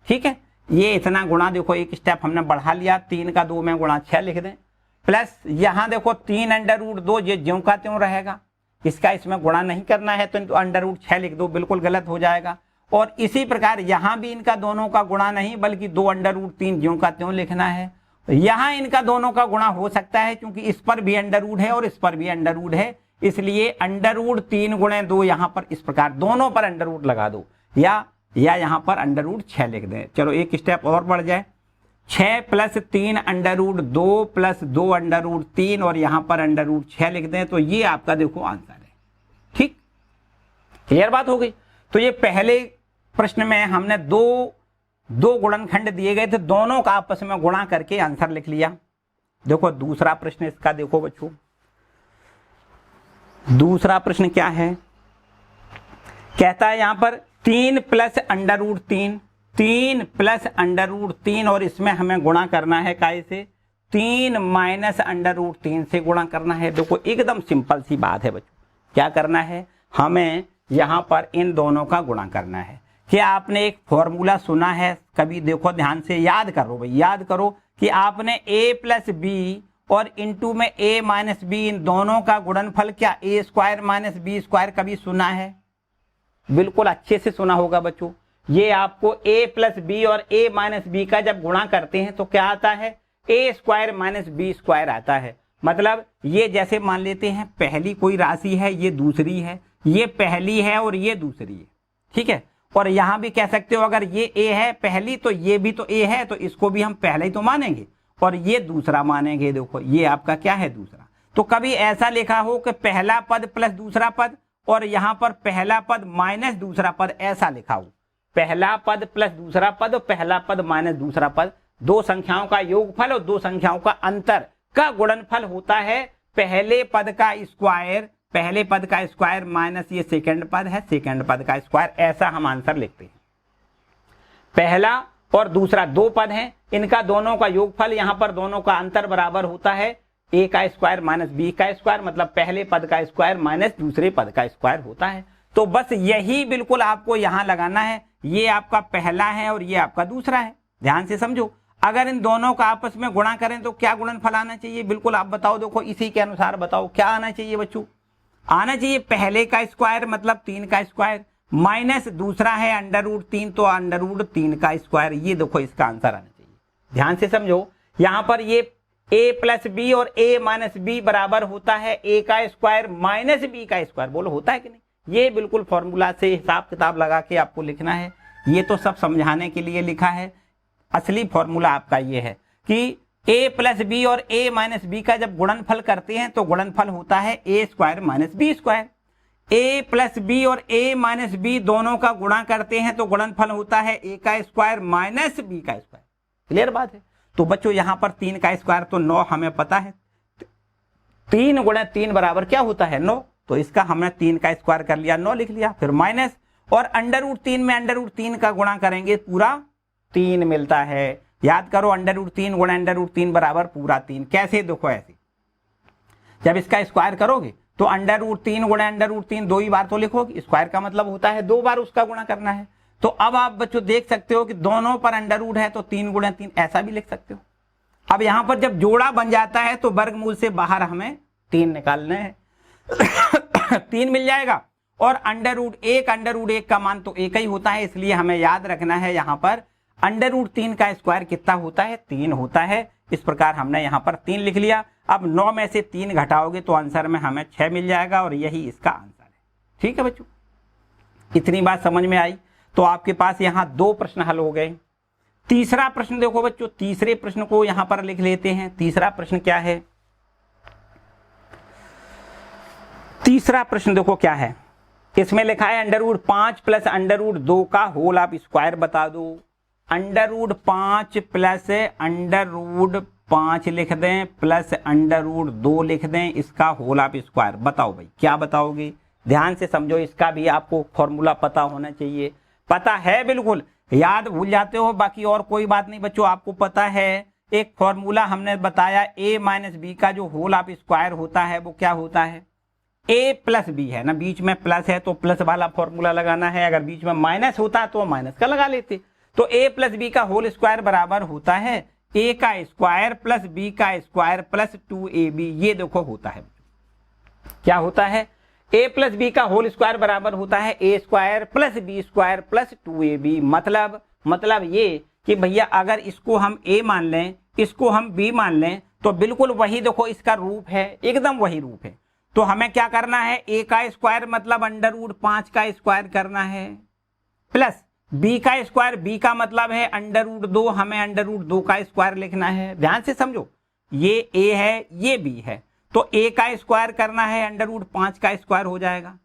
ठीक है। ये इतना गुणा देखो एक स्टेप हमने बढ़ा लिया, 3 का 2 में गुणा 6 लिख दें, प्लस यहाँ देखो 3 अंडर रूट 2 ये ज्यों का त्यों रहेगा, इसका इसमें गुणा नहीं करना है तो अंडर रूट 6 लिख दो, बिल्कुल गलत हो जाएगा। और इसी प्रकार यहाँ भी इनका दोनों का गुणा नहीं बल्कि 2 अंडर रूट 3 ज्यों का त्यों लिखना है। यहाँ इनका दोनों का गुणा हो सकता है क्योंकि इस पर भी अंडर रूट है और इस पर भी अंडर रूट है, इसलिए अंडर रूट 3 गुणे 2 यहाँ पर इस प्रकार दोनों पर अंडर रूट लगा दो, या यहाँ पर अंडर रूट 6 लिख दें। चलो एक स्टेप और बढ़ जाए, 6 plus 3 under root 2 plus 2 under root 3 और यहाँ पर अंडर रूट 6 लिख दें, तो ये आपका देखो आंसर है, ठीक, क्लियर बात हो गई। तो ये पहले प्रश्न में हमने दो गुणनखंड दिए गए थे, दोनों का आपस में गुणा करके आंसर लिख लिया। देखो दूसरा प्रश्न इसका देखो बच्चों, दूसरा प्रश्न क्या है, कहता है यहां पर 3 plus under root 3, 3 plus under root 3 और इसमें हमें गुणा करना है काय से, 3 माइनस अंडर रूट 3 से गुणा करना है। देखो एकदम सिंपल सी बात है बच्चों, क्या करना है, हमें यहां पर इन दोनों का गुणा करना है। क्या आपने एक फॉर्मूला सुना है कभी? देखो ध्यान से याद करो भाई, याद करो कि आपने a प्लस बी और इंटू में a माइनस बी, इन दोनों का गुणनफल क्या a square minus B square कभी सुना है? बिल्कुल अच्छे से सुना होगा बच्चों। ये आपको a प्लस बी और a माइनस बी का जब गुणा करते हैं तो क्या आता है? a square minus B square आता है। मतलब ये जैसे मान लेते हैं पहली कोई राशि है, ये दूसरी है, ये पहली है और ये दूसरी है, ठीक है। और यहां भी कह सकते हो अगर ये a है पहली तो ये भी तो a है, तो इसको भी हम पहले ही तो मानेंगे और ये दूसरा मानेंगे। देखो ये आपका क्या है? दूसरा। तो कभी ऐसा लिखा हो कि पहला पद प्लस दूसरा पद, और यहां पर पहला पद माइनस दूसरा पद, ऐसा लिखा हो, पहला पद प्लस दूसरा पद और पहला पद माइनस दूसरा पद, दो संख्याओं का योगफल और दो संख्याओं का अंतर का गुणनफल होता है पहले पद का स्क्वायर, पहले पद का स्क्वायर माइनस ये सेकंड पद है, सेकंड पद का स्क्वायर। ऐसा हम आंसर लिखते हैं। पहला और दूसरा दो पद हैं, इनका दोनों का योगफल, यहां पर दोनों का अंतर बराबर होता है a का स्क्वायर माइनस b का स्क्वायर, मतलब पहले पद का स्क्वायर माइनस दूसरे पद का स्क्वायर होता है। तो बस यही बिल्कुल आपको यहां लगाना है। ये आपका पहला है और ये आपका दूसरा है। ध्यान से समझो, अगर इन दोनों का आपस में गुणा करें तो क्या गुणनफल आना चाहिए? बिल्कुल आप बताओ, देखो इसी के अनुसार बताओ क्या आना चाहिए बच्चों? आना चाहिए पहले का स्क्वायर मतलब 3 का स्क्वायर माइनस दूसरा है अंडर रूट 3, तो अंडर रूट 3 का स्क्वायर। ये देखो इसका आंसर आना चाहिए। ध्यान से समझो, यहां पर ये a प्लस बी और a माइनस बी बराबर होता है a का स्क्वायर माइनस b का स्क्वायर। बोलो होता है कि नहीं? ये बिल्कुल फॉर्मूला से हिसाब किताब लगा के आपको लिखना है। ये तो सब समझाने के लिए लिखा है। असली फॉर्मूला आपका ये है कि a प्लस बी और a माइनस बी का जब गुणनफल करते हैं तो गुणनफल होता है a square minus B square. a plus B और a माइनस बी दोनों का गुणा करते हैं तो गुणनफल होता है a का स्क्वायर माइनस b का स्क्वायर। क्लियर बात है? तो बच्चों यहां पर 3 का स्क्वायर तो 9 हमें पता है, 3 गुणा 3 बराबर क्या होता है? 9। तो इसका हमने 3 का स्क्वायर कर लिया, 9 लिख लिया। फिर माइनस, और अंडर रूट 3 में अंडर रूट 3 का गुणा करेंगे पूरा 3 मिलता है। याद करो, अंडर रूट 3 गुणा अंडर रूट 3 बराबर पूरा 3। कैसे? देखो ऐसे, जब इसका स्क्वायर करोगे तो अंडर रूट 3 गुणा अंडर रूट 3 दो ही बार तो लिखोगे। स्क्वायर का मतलब होता है 2 बार उसका गुणा करना है। तो अब आप बच्चों देख सकते हो कि दोनों पर अंडर रूट है तो 3 गुणा 3 ऐसा भी लिख सकते हो। अब यहां पर जब जोड़ा बन जाता है तो वर्गमूल से बाहर हमें 3 निकालने हैं 3 मिल जाएगा। और अंडर रूट 1 का मान तो 1 ही होता है, इसलिए हमें याद रखना है यहां पर अंडर रूट 3 का स्क्वायर कितना होता है? 3 होता है। इस प्रकार हमने यहां पर 3 लिख लिया। अब 9 में से 3 घटाओगे तो आंसर में हमें 6 मिल जाएगा और यही इसका आंसर है। ठीक है बच्चों, इतनी बात समझ में आई? तो आपके पास यहां 2 प्रश्न हल हो गए। तीसरा प्रश्न देखो बच्चों, तीसरे प्रश्न को यहां पर लिख लेते हैं। तीसरा प्रश्न क्या है? तीसरा प्रश्न देखो क्या है, इसमें लिखा है under root 5 plus under root 2 का होल आप स्क्वायर बता दो। Under root 5 plus under root 5 लिख दें प्लस अंडर रूट 2 लिख दें, इसका होल आप स्क्वायर बताओ भाई, क्या बताओगे? ध्यान से समझो, इसका भी आपको फॉर्मूला पता होना चाहिए। पता है? बिल्कुल याद भूल जाते हो, बाकी और कोई बात नहीं बच्चों, आपको पता है। एक फॉर्मूला हमने बताया, a माइनस बी का जो होल आप स्क्वायर होता है वो क्या होता है? a प्लस बी है ना, बीच में प्लस है तो प्लस वाला फॉर्मूला लगाना है, अगर बीच में माइनस होता तो माइनस का लगा लेते। तो a प्लस बी का होल स्क्वायर बराबर होता है a का स्क्वायर प्लस b का स्क्वायर प्लस 2ab। ये देखो होता है, क्या होता है? a प्लस बी का होल स्क्वायर बराबर होता है a square plus B square plus 2ab। मतलब ये कि भैया अगर इसको हम a मान लें, इसको हम b मान लें, तो बिल्कुल वही देखो इसका रूप है, एकदम वही रूप है। तो हमें क्या करना है? a का स्क्वायर मतलब अंडर रूट 5 का स्क्वायर करना है, प्लस b का स्क्वायर, b का मतलब है अंडर रूट 2, हमें अंडर रूट 2 का स्क्वायर लिखना है। ध्यान से समझो, ये a है ये b है, तो a का स्क्वायर करना है अंडर रूट 5 का स्क्वायर हो जाएगा।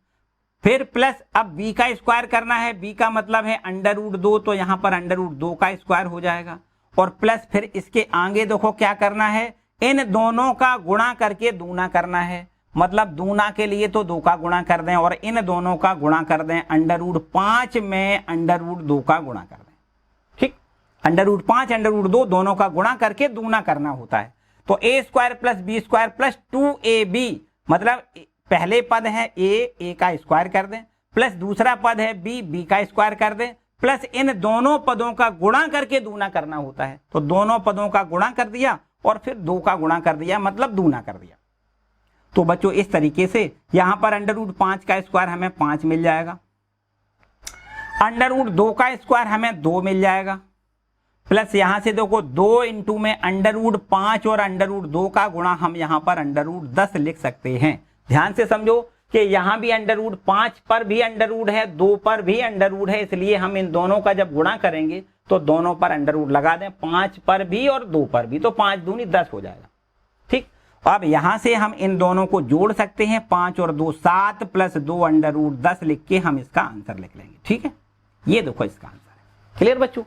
फिर प्लस अब b का स्क्वायर करना है, b का मतलब है अंडर रूट 2, तो यहां पर अंडर रूट 2 का स्क्वायर हो जाएगा। और प्लस फिर इसके आगे देखो क्या करना है? इन दोनों का गुणा करके दूना करना है। मतलब दूना के लिए तो 2 का गुणा कर दें और इन दोनों का गुणा कर दें, अंडर रूट 5 में अंडर रूट 2 का गुणा कर दें। ठीक, अंडर रूट 5 अंडर रूट 2 दोनों का गुणा करके दूना करना होता है। तो a square plus B square plus 2ab, मतलब पहले पद है a का स्क्वायर कर दें, प्लस दूसरा पद है b का स्क्वायर कर दें, प्लस इन दोनों पदों का गुणा करके दूना करना होता है। तो दोनों पदों का गुणा कर दिया और फिर 2 का गुणा कर दिया, मतलब दूना कर दिया। तो बच्चों इस तरीके से यहां पर √5 का स्क्वायर हमें 5 मिल जाएगा, √2 का स्क्वायर हमें 2 मिल जाएगा, प्लस यहां से देखो 2 इंटू में √5 और √2 का गुणा हम यहां पर √10 लिख सकते हैं। ध्यान से समझो कि यहां भी √5 पर भी अंडर है, 2 पर भी अंडर है, इसलिए हम इन दोनों का जब गुणा करेंगे तो दोनों पर अंडर लगा दें, 5 पर भी और 2 पर भी, तो 5 दूनी 10 हो जाएगा। ठीक, अब यहां से हम इन दोनों को जोड़ सकते हैं, 5 और 2 7 प्लस 2 √10 लिख के हम इसका आंसर लिख लेंगे। ठीक है, ये देखो इसका आंसर है। क्लियर बच्चों,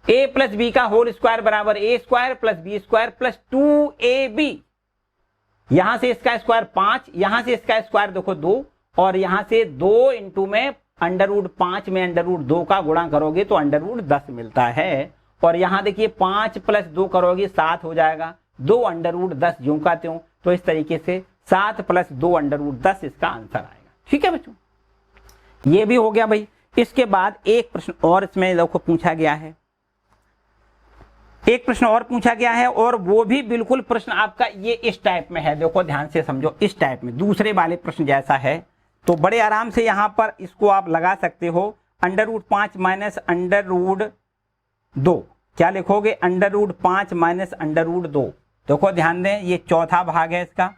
a प्लस बी का होल स्क्वायर बराबर a square plus B square plus 2ab, यहां से इसका स्क्वायर 5, यहां से इसका स्क्वायर देखो 2, और यहां से 2 इंटू में √5 में √2 का गुणा करोगे तो √10 मिलता है, और यहां देखिए 5 प्लस 2 करोगे 7 हो जाएगा, 2 √10 ज्यों का त्यों, तो इस तरीके से 7 प्लस 2 √10 इसका आंसर आएगा। ठीक है बच्चों, ये भी हो गया भाई। इसके बाद एक प्रश्न और इसमें देखो पूछा गया है, एक प्रश्न और पूछा गया है, और वो भी बिल्कुल प्रश्न आपका ये इस टाइप में है। देखो ध्यान से समझो, इस टाइप में दूसरे वाले प्रश्न जैसा है, तो बड़े आराम से यहां पर इसको आप लगा सकते हो। √5 माइनस √2 क्या लिखोगे, √5 माइनस √2। देखो ध्यान दें, ये चौथा भाग है इसका,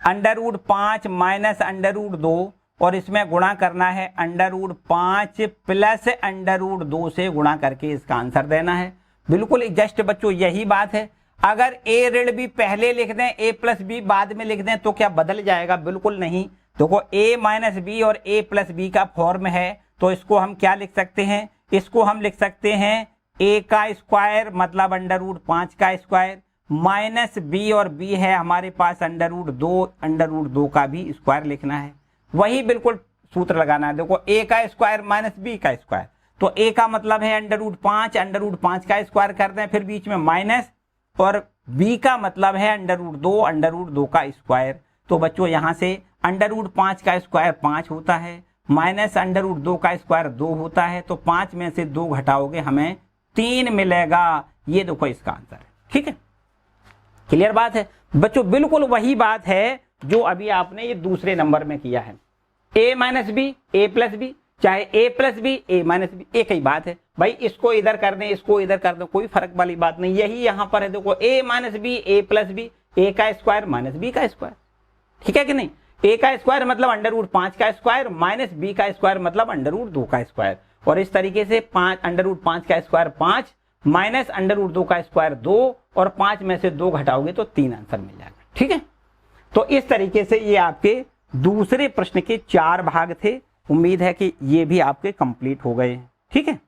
√5 माइनस √2, और इसमें गुणा करना है √5 प्लस √2 से गुणा करके इसका आंसर देना है। बिल्कुल जस्ट बच्चों यही बात है। अगर a ऋण b पहले लिख दें, a प्लस बी बाद में लिख दें, तो क्या बदल जाएगा? बिल्कुल नहीं। देखो a माइनस बी और a प्लस बी का फॉर्म है, तो इसको हम क्या लिख सकते हैं, इसको हम लिख सकते हैं a का स्क्वायर मतलब √5 का स्क्वायर, माइनस b और b है हमारे पास √2 का भी स्क्वायर लिखना है। वही बिल्कुल सूत्र लगाना है। देखो a का स्क्वायर माइनस b का स्क्वायर, तो a का मतलब है √5 का स्क्वायर करते हैं, फिर बीच में माइनस, और b का मतलब है √2 का स्क्वायर। तो बच्चों यहां से √5 का स्क्वायर 5 होता है, माइनस √2 का स्क्वायर 2 होता है, तो 5 में से 2 घटाओगे हमें 3 मिलेगा। ये देखो इसका आंसर है। ठीक है, क्लियर बात है बच्चों, बिल्कुल वही बात है जो अभी आपने ये दूसरे नंबर में किया है। a minus B, a plus B, चाहे a plus B, a minus B, एक ही बात है भाई। इसको इधर कर दें, इसको इधर कर दें, कोई फर्क वाली बात नहीं। यही यहां पर है, देखो a minus B, a plus B, a का स्क्वायर माइनस b का स्क्वायर। ठीक है कि नहीं, a का स्क्वायर मतलब √5 का स्क्वायर, माइनस b का स्क्वायर मतलब √2 का स्क्वायर, और इस तरीके से √5 का स्क्वायर 5, माइनस √2 का स्क्वायर 2, और 5 में से 2 घटाओगे तो 3 आंसर मिल जाएगा। ठीक है, तो इस तरीके से ये आपके दूसरे प्रश्न के 4 भाग थे। उम्मीद है कि ये भी आपके कंप्लीट हो गए। ठीक है,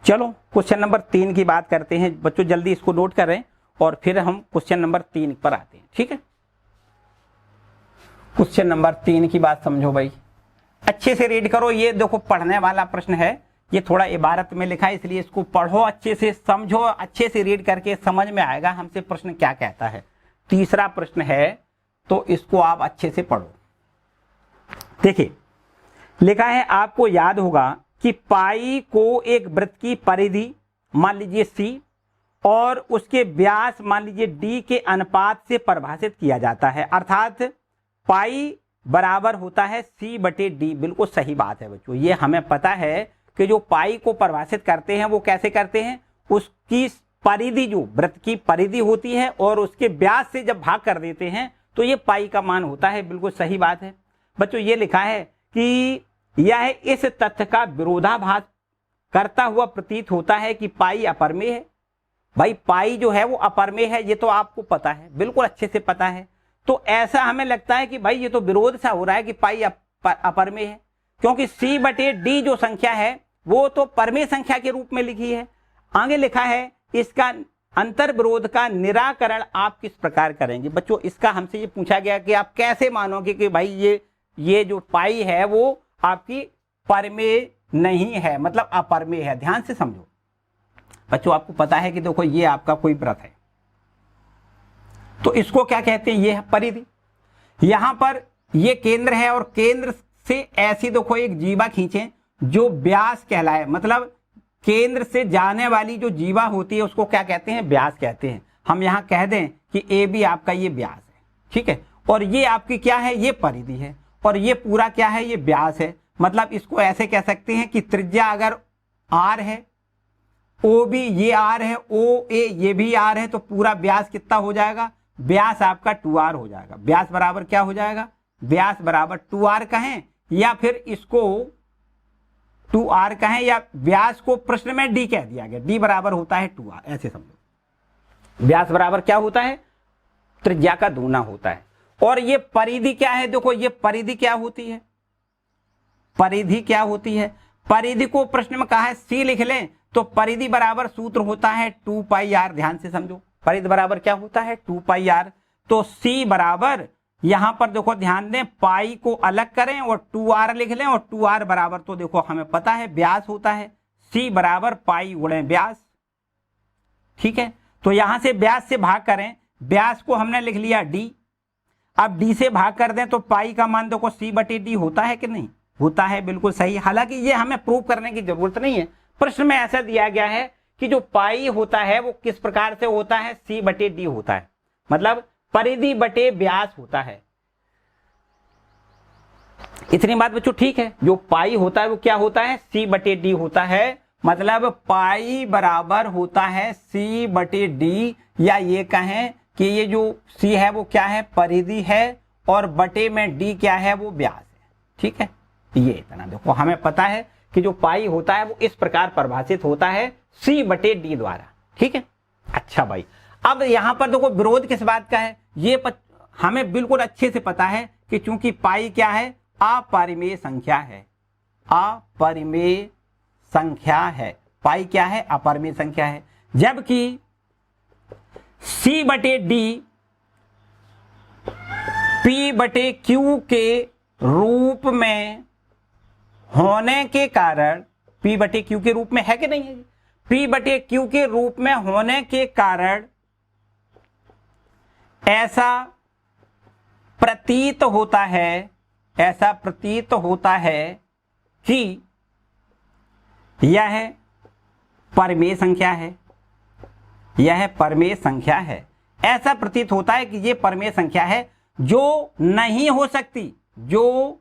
चलो क्वेश्चन नंबर 3 की बात करते हैं बच्चों, जल्दी इसको नोट करें और फिर हम क्वेश्चन नंबर 3 पर आते हैं। ठीक है, क्वेश्चन नंबर 3 की बात समझो भाई, अच्छे से रीड करो। ये देखो पढ़ने वाला प्रश्न है, ये थोड़ा इबारत में लिखा है, इसलिए इसको पढ़ो अच्छे से, समझो, अच्छे से रीड करके समझ में आएगा हमसे प्रश्न क्या कहता है। तीसरा प्रश्न है, तो इसको आप अच्छे से पढ़ो। देखिए लिखा है, आपको याद होगा कि पाई को एक वृत्त की परिधि मान लीजिए c और उसके व्यास मान लीजिए d के अनुपात से परिभाषित किया जाता है, अर्थात पाई बराबर होता है c/d। बिल्कुल सही बात है बच्चों, ये हमें पता है कि जो पाई को परिभाषित करते हैं वो कैसे करते हैं, उसकी परिधि, जो वृत्त की परिधि होती है और उसके व्यास से जब भाग कर देते हैं तो ये पाई का मान होता है। बिल्कुल सही बात है बच्चों। ये लिखा है कि यह इस तथ्य का विरोधाभास करता हुआ प्रतीत होता है कि पाई अपरिमेय है। भाई पाई जो है वो अपरिमेय है, ये तो आपको पता है, बिल्कुल अच्छे से पता है। तो ऐसा हमें लगता है कि भाई ये तो विरोध सा हो रहा है कि पाई अपरिमेय है, क्योंकि c/d जो संख्या है वो तो परमेय संख्या के रूप में लिखी है। आगे लिखा है, इसका अंतर विरोध का निराकरण आप किस प्रकार करेंगे। बच्चों इसका हमसे ये पूछा गया कि आप कैसे मानोगे कि भाई ये जो पाई है वो आपकी परमेय नहीं है, मतलब अपरमेय है। ध्यान से समझो बच्चों, आपको पता है कि देखो ये आपका कोई वृत्त है, तो इसको क्या कहते हैं, ये है परिधि। यहां पर ये केंद्र है और केंद्र से ऐसी देखो एक जीवा खींचे जो व्यास कहलाए, मतलब केंद्र से जाने वाली जो जीवा होती है उसको क्या कहते हैं, व्यास कहते हैं। हम यहाँ कह दें कि ए बी आपका ये व्यास है, ठीक है, और ये आपकी क्या है, ये परिधि है, और ये पूरा क्या है, ये व्यास है। मतलब इसको ऐसे कह सकते हैं कि त्रिज्या अगर आर है, ओ बी ये आर है, ओ ए ये भी आर है, तो पूरा व्यास कितना हो जाएगा, व्यास आपका 2r हो जाएगा। व्यास बराबर क्या हो जाएगा, व्यास बराबर 2r कहें या फिर इसको 2r कहें, या व्यास को प्रश्न में d कह दिया गया, d बराबर होता है 2r, ऐसे समझो। व्यास बराबर क्या होता है, त्रिज्या का दूना होता है। और ये परिधि क्या है, देखो ये परिधि क्या होती है, परिधि क्या होती है, परिधि को प्रश्न में कहा है c लिख लें, तो परिधि बराबर सूत्र होता है 2 पाई r। ध्यान से समझो, परिधि बराबर क्या होता है, 2 पाई r। तो c बराबर यहां पर देखो ध्यान दें, पाई को अलग करें और 2r लिख लें, और 2r बराबर तो देखो हमें पता है व्यास होता है, c बराबर पाई गुणे व्यास, ठीक है। तो यहां से व्यास से भाग करें, व्यास को हमने लिख लिया d, अब d से भाग कर दें तो पाई का मान देखो c बटे d होता है कि नहीं, होता है, बिल्कुल सही। हालांकि ये हमें प्रूव करने की जरूरत नहीं है, प्रश्न में ऐसा दिया गया है कि जो पाई होता है वो किस प्रकार से होता है, c बटे d होता है, मतलब परिधि बटे व्यास होता है। इतनी बात बच्चों ठीक है, जो पाई होता है वो क्या होता है, c बटे d होता है, मतलब पाई बराबर होता है c बटे d, या ये कहें कि ये जो c है वो क्या है, परिधि है, और बटे में d क्या है, वो व्यास है, ठीक है। ये इतना देखो हमें पता है कि जो पाई होता है वो इस प्रकार परिभाषित होता है c बटे d द्वारा, ठीक है। अच्छा भाई, अब यहां पर देखो विरोध किस बात का है, ये हमें बिल्कुल अच्छे से पता है कि चूंकि पाई क्या है, अपरिमेय संख्या है, अपरिमेय संख्या है, पाई क्या है, अपरिमेय संख्या है, जबकि c बटे d p बटे q के रूप में होने के कारण, p बटे q के रूप में है कि नहीं है, p बटे q के रूप में होने के कारण ऐसा प्रतीत होता है, ऐसा प्रतीत होता है कि यह परिमेय संख्या है, यह परिमेय संख्या है। ऐसा प्रतीत होता है कि यह परिमेय संख्या है जो नहीं हो सकती, जो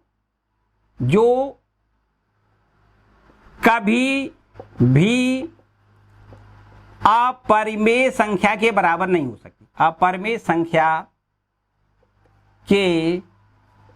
कभी भी अपरिमेय संख्या के बराबर नहीं हो सकती, अपरिमेय संख्या के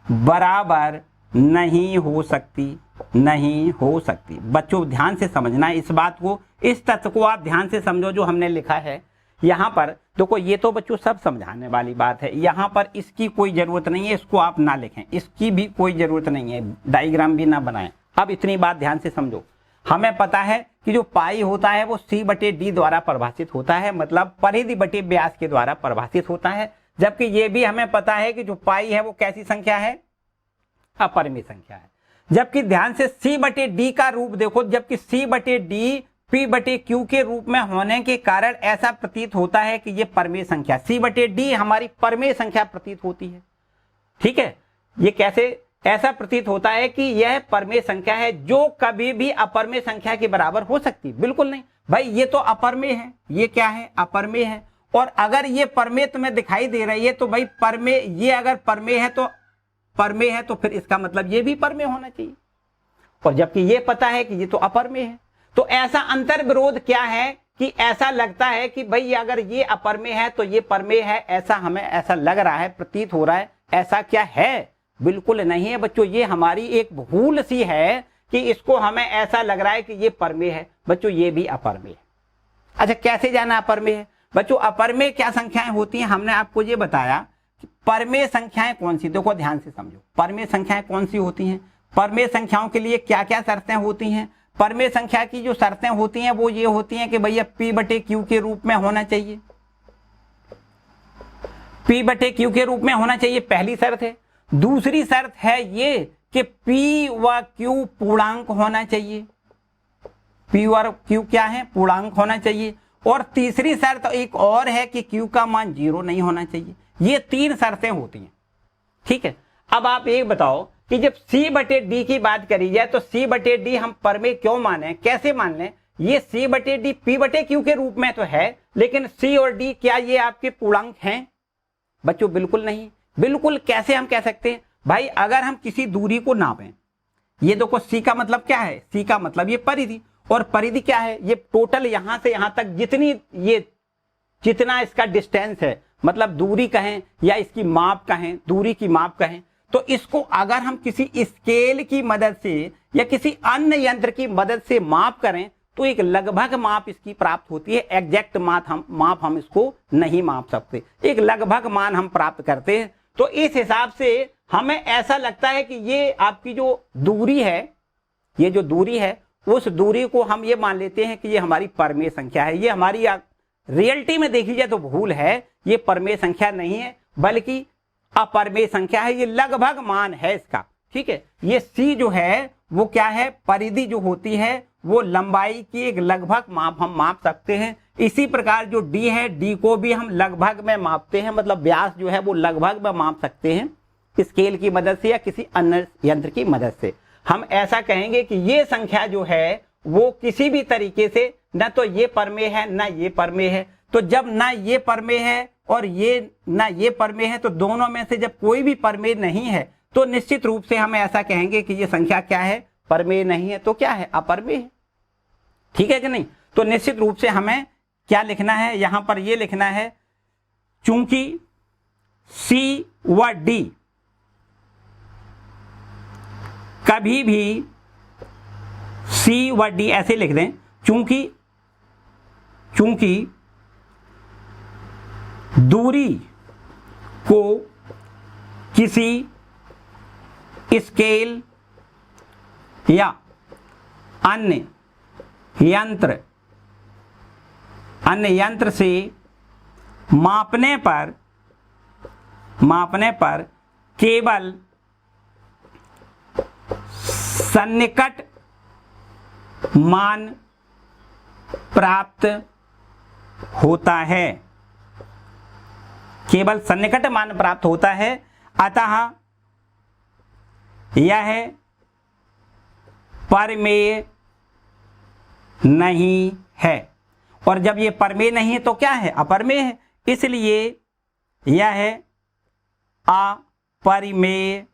बराबर नहीं हो सकती, नहीं हो सकती। बच्चों ध्यान से समझना है इस बात को, इस तथ्य को आप ध्यान से समझो जो हमने लिखा है यहां पर। देखो ये तो बच्चों सब समझाने वाली बात है, यहां पर इसकी कोई जरूरत नहीं है, इसको आप ना लिखें, इसकी भी कोई जरूरत नहीं है, डायग्राम भी ना बनाएं। अब इतनी बात ध्यान से समझो, हमें पता है कि जो पाई होता है वो c बटे d द्वारा परिभाषित होता है, मतलब परिधि बटे व्यास के द्वारा परिभाषित होता है, जबकि ये भी हमें पता है कि जो पाई है वो कैसी संख्या है, अपरिमेय संख्या है। जबकि ध्यान से c बटे d का रूप देखो, जबकि c बटे d p बटे q के रूप में होने के कारण ऐसा प्रतीत होता है कि ये परिमेय संख्या, c बटे d हमारी परिमेय संख्या प्रतीत होती है, ठीक है। ये कैसे ऐसा प्रतीत होता है कि यह परिमेय संख्या है जो कभी भी अपरिमेय संख्या के बराबर हो सकती, बिल्कुल नहीं भाई, ये तो अपरिमेय है, ये क्या है, अपरिमेय है। और अगर ये परिमेय तुम्हें दिखाई दे रही है तो भाई परिमेय, ये अगर परिमेय है तो परिमेय है, तो फिर इसका मतलब ये भी परिमेय होना चाहिए, और जबकि ये पता है कि ये तो अपरिमेय है। तो ऐसा अंतर विरोध क्या है कि ऐसा लगता है कि भाई अगर ये अपरिमेय है तो ये परिमेय है, ऐसा हमें ऐसा लग रहा है, प्रतीत हो रहा है। ऐसा क्या है, बिल्कुल नहीं है बच्चों, ये हमारी एक भूल सी है कि इसको हमें ऐसा लग रहा है कि ये परिमेय है, बच्चों ये भी अपरिमेय है। अच्छा कैसे जाना अपरिमेय है बच्चों, अपरिमेय क्या संख्याएं होती हैं, हमने आपको ये बताया कि परिमेय संख्याएं कौन सी, देखो ध्यान से समझो, परिमेय संख्याएं कौन सी होती हैं, परिमेय संख्याओं के लिए क्या क्या शर्तें होती हैं। परिमेय संख्या की जो शर्तें होती हैं वो ये होती हैं कि भैया p बटे q के रूप में होना चाहिए, p बटे q के रूप में होना चाहिए, पहली शर्त है। दूसरी शर्त है ये कि p व q पूर्णांक होना चाहिए, p और q क्या है, पूर्णांक होना चाहिए। और तीसरी शर्त एक और है कि q का मान 0 नहीं होना चाहिए। ये तीन शर्तें होती हैं, ठीक है। अब आप एक बताओ कि जब c बटे d की बात करी जाए तो c बटे d हम परमेय क्यों माने, कैसे मान लें? ये c बटे d p बटे q के रूप में तो है, लेकिन c और d क्या ये आपके पूर्णांक हैं? बच्चों बिल्कुल नहीं। बिल्कुल कैसे हम कह सकते हैं? भाई अगर हम किसी दूरी को नापें, ये देखो c का मतलब क्या है? c का मतलब ये परिधि, और परिधि क्या है? ये टोटल यहां से यहां तक जितनी ये जितना इसका डिस्टेंस है, मतलब दूरी कहें या इसकी माप कहें, दूरी की माप कहें, तो इसको अगर हम किसी स्केल की मदद से या किसी अन्य यंत्र की मदद से माप करें तो एक लगभग माप इसकी प्राप्त होती है। एग्जैक्ट माप हम इसको नहीं माप सकते, एक लगभग मान हम प्राप्त करते हैं। तो इस हिसाब से हमें ऐसा लगता है कि ये आपकी जो दूरी है, ये जो दूरी है, उस दूरी को हम ये मान लेते हैं कि ये हमारी परमेय संख्या है। ये हमारी रियलिटी में देखी जाए तो भूल है, ये परमेय संख्या नहीं है बल्कि अपरमेय संख्या है। ये लगभग मान है इसका, ठीक है। ये c जो है वो क्या है? परिधि जो होती है वो लंबाई की एक लगभग माप हम माप सकते हैं। इसी प्रकार जो d है, d को भी हम लगभग में मापते हैं, मतलब व्यास जो है वो लगभग में माप सकते हैं स्केल की मदद से या किसी अन्य यंत्र की मदद से। हम ऐसा कहेंगे कि ये संख्या जो है वो किसी भी तरीके से न तो ये परमेय है न ये परमेय है। तो जब ना ये परमेय है और ये ना ये परमेय है, तो दोनों में से जब कोई भी परमेय नहीं है तो निश्चित रूप से हम ऐसा कहेंगे कि ये संख्या क्या है? परमेय नहीं है। तो क्या है? अपरमेय है। ठीक है कि नहीं? तो निश्चित रूप से हमें क्या लिखना है? यहां पर ये लिखना है, चूंकि C व D कभी भी C व D ऐसे लिख दें, चूंकि दूरी को किसी स्केल या अन्य यंत्र से मापने पर केवल सन्निकट मान प्राप्त होता है, केवल सन्निकट मान प्राप्त होता है। अतः यह परमेय नहीं है। और जब ये परमेय नहीं है तो क्या है? अपरमेय है। इसलिए यह अपरिमेय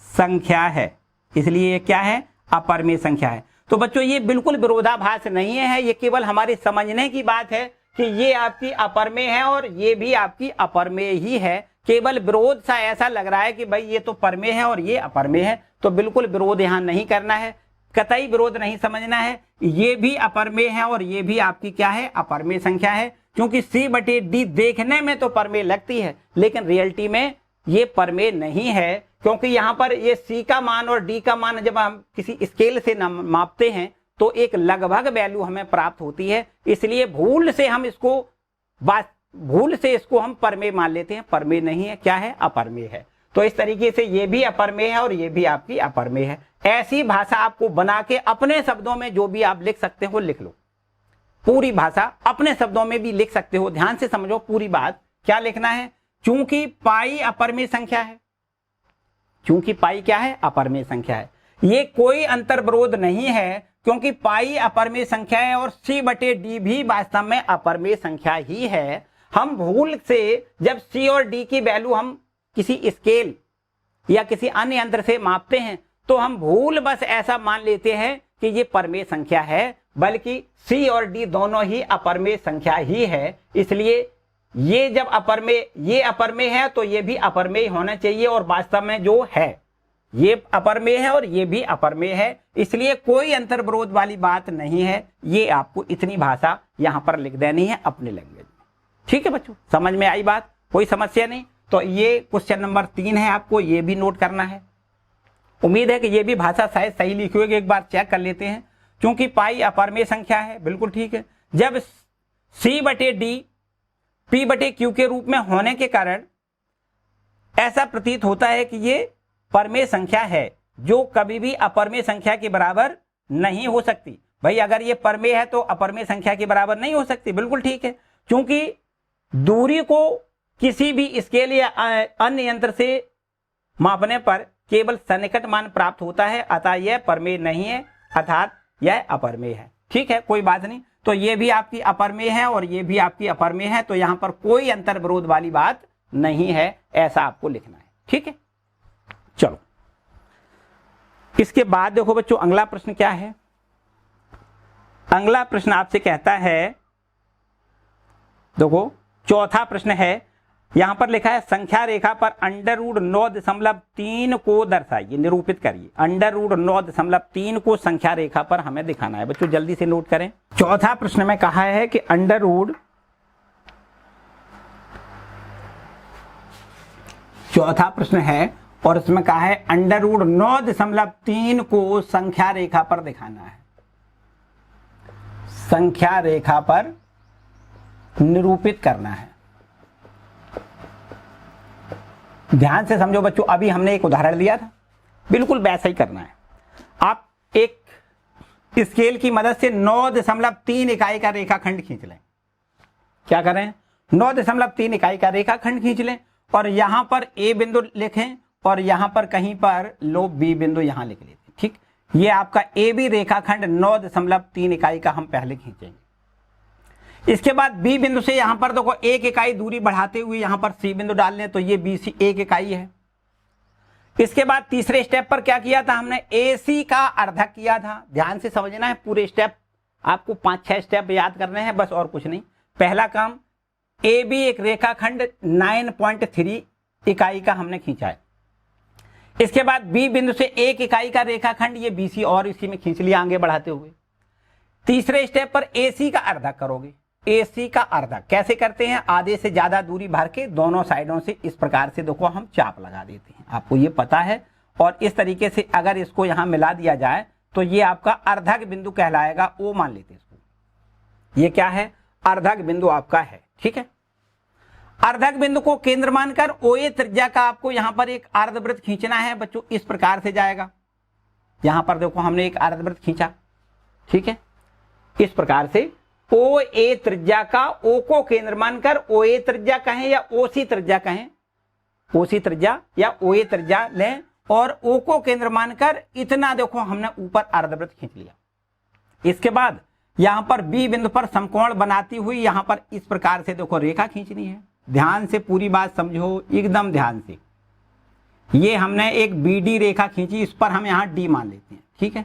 संख्या है। इसलिए ये क्या है? अपरमेय संख्या है। तो बच्चों ये बिल्कुल विरोधाभास नहीं है, ये केवल हमारे समझने की बात है कि ये आपकी अपरमेय है और ये भी आपकी अपरमेय ही है। केवल विरोध सा ऐसा लग रहा है कि भाई ये तो परमेय है और ये अपरमेय है, तो बिल्कुल विरोध यहां नहीं करना है, कतई विरोध नहीं समझना है। ये भी अपरमेय है और ये भी आपकी क्या है? अपरमेय संख्या है। क्योंकि C बटे D देखने में तो परमेय लगती है लेकिन रियलिटी में ये परमेय नहीं है, क्योंकि यहाँ पर ये C का मान और D का मान जब हम किसी स्केल से मापते हैं तो एक लगभग वैल्यू हमें प्राप्त होती है। इसलिए भूल से इसको हम परमेय मान लेते हैं, परमेय नहीं है। क्या है? अपरमेय है। तो इस तरीके से ये भी अपरमेय है और ये भी आपकी अपरमेय है। ऐसी भाषा आपको बना के अपने शब्दों में जो भी आप लिख सकते हो लिख लो। पूरी भाषा अपने शब्दों में भी लिख सकते हो। ध्यान से समझो पूरी बात। क्या लिखना है? चूंकि पाई अपरमेय संख्या है, चूंकि पाई क्या है? अपरमेय संख्या है। ये कोई अंतर विरोध नहीं है, क्योंकि पाई अपरमेय संख्या है और C बटे D भी वास्तव में अपरमेय संख्या ही है। हम भूल से जब C और D की वैल्यू हम किसी स्केल या किसी अन्य यंत्र से मापते हैं तो हम भूल बस ऐसा मान लेते हैं कि ये परमेय संख्या है, बल्कि C और D दोनों ही अपरमेय संख्या ही है। इसलिए ये जब ये अपरमेय है तो ये भी अपरमेय होना चाहिए, और वास्तव में जो है ये अपरमेय है और ये भी अपरमेय है। इसलिए कोई अंतर विरोध वाली बात नहीं है। ये आपको इतनी भाषा यहां पर लिख देनी है अपने लैंग्वेज में। ठीक है बच्चों, समझ में आई बात? कोई समस्या नहीं? तो ये क्वेश्चन नंबर 3 है, आपको ये भी नोट करना है। उम्मीद है कि ये भी भाषा शायद सही लिखी होगी, एक बार चेक कर लेते हैं। क्योंकि पाई अपरमेय संख्या है, बिल्कुल ठीक है। जब C बटे D P बटे Q के रूप में होने के कारण ऐसा प्रतीत होता है कि ये परमेय संख्या है, जो कभी भी अपरमेय संख्या के बराबर नहीं हो सकती। भाई अगर ये परमेय है तो अपरमेय संख्या के बराबर नहीं हो सकती, बिल्कुल ठीक है। क्योंकि दूरी को किसी भी स्केल या अन्य यंत्र से मापने पर केवल सन्निकट मान प्राप्त होता है, अतः यह प्रमेय नहीं है, अर्थात यह अपरमेय है। ठीक है, कोई बात नहीं। तो ये भी आपकी अपरमेय है और ये भी आपकी अपरमेय है, तो यहां पर कोई अंतर विरोध वाली बात नहीं है, ऐसा आपको लिखना है। ठीक है, चलो इसके बाद देखो बच्चों अगला प्रश्न क्या है। अगला प्रश्न आपसे कहता है, देखो चौथा प्रश्न है, यहां पर लिखा है संख्या रेखा पर √9.3 को दर्शाइए, निरूपित करिए। √9.3 को संख्या रेखा पर हमें दिखाना है। बच्चों जल्दी से नोट करें। चौथा प्रश्न में कहा है कि चौथा प्रश्न है और इसमें कहा है √9.3 को संख्या रेखा पर दिखाना है, संख्या रेखा पर निरूपित करना है। ध्यान से समझो बच्चों, अभी हमने एक उदाहरण दिया था, बिल्कुल वैसा ही करना है। आप एक स्केल की मदद से 9.3 इकाई का रेखाखंड खींच लें। क्या करें? 9.3 इकाई का रेखाखंड खींच लें और यहां पर ए बिंदु लिखें और यहां पर कहीं पर लो बी बिंदु यहां लिख लेते हैं। ठीक, ये आपका ए बी रेखाखंड 9.3 इकाई का हम पहले खींचेंगे। इसके बाद बी बिंदु से यहां पर देखो एक इकाई दूरी बढ़ाते हुए यहां पर सी बिंदु डाल लें, तो ये बी सी एक इकाई है। इसके बाद तीसरे स्टेप पर क्या किया था हमने? ए सी का अर्धक किया था। ध्यान से समझना है, पूरे स्टेप आपको 5-6 स्टेप याद करने हैं, बस और कुछ नहीं। पहला काम, ए बी एक रेखाखंड 9.3 इकाई का हमने खींचा है। इसके बाद बी बिंदु से एक इकाई का रेखाखंड ये बी सी और इसी में खींच लिया आगे बढ़ाते हुए। तीसरे स्टेप पर ए सी का अर्धक करोगे। ए सी का अर्धक कैसे करते हैं? आधे से ज्यादा दूरी भर के दोनों साइडों से इस प्रकार से देखो हम चाप लगा देते हैं, आपको ये पता है। और इस तरीके से अगर इसको यहां मिला दिया जाए तो ये आपका अर्धक बिंदु कहलाएगा, ओ मान लेते हैं इसको। ये क्या है? अर्धक बिंदु आपका है। ठीक है, अर्धक बिंदु को केंद्र मानकर ओए त्रिज्या का आपको यहां पर एक अर्धवृत्त खींचना है। बच्चों इस प्रकार से जाएगा, यहां पर देखो हमने एक अर्धवृत्त खींचा। ठीक है, इस प्रकार से ओ ए त्रिज्या का, ओ को केंद्र मानकर ओ ए त्रिज्या कहें या ओ सी त्रिज्या कहें, ओ सी त्रिज्या या ओ ए त्रिज्या लें और ओ को केंद्र मानकर इतना देखो हमने ऊपर अर्धवृत्त खींच लिया। इसके बाद यहां पर बी बिंदु पर समकोण बनाती हुई यहां पर इस प्रकार से देखो रेखा खींचनी है। ध्यान से पूरी बात समझो, एकदम ध्यान से। ये हमने एक बी डी रेखा खींची, इस पर हम यहां डी मान लेते हैं। ठीक है,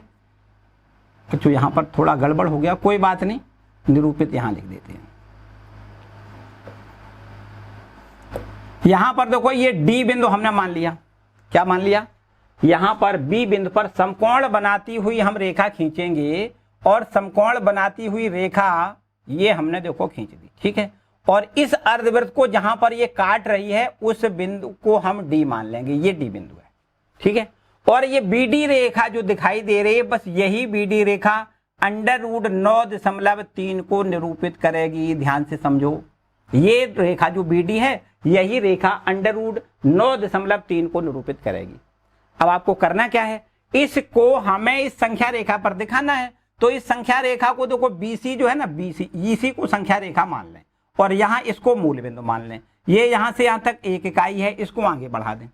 तो यहां पर थोड़ा गड़बड़ हो गया, कोई बात नहीं, निरूपित यहां लिख देते हैं। यहां पर देखो ये डी बिंदु हमने मान लिया। क्या मान लिया? यहां पर बी बिंदु पर समकोण बनाती हुई हम रेखा खींचेंगे और समकोण बनाती हुई रेखा ये हमने देखो खींच दी। ठीक है, और इस अर्धवृत्त को जहां पर ये काट रही है उस बिंदु को हम डी मान लेंगे, ये डी बिंदु है। ठीक है, और ये बी डी रेखा जो दिखाई दे रही है, बस यही बी डी रेखा √9.3 को निरूपित करेगी। ध्यान से समझो, ये रेखा जो बी डी है यही रेखा √9.3 को निरूपित करेगी। अब आपको करना क्या है? इसको हमें इस संख्या रेखा पर दिखाना है। तो इस संख्या रेखा को देखो बीसी जो है ना, बीसी इसी को संख्या रेखा मान लें और यहां इसको मूल बिंदु मान लें। ये यहां से यहां तक एक इकाई है, इसको आगे बढ़ा दें।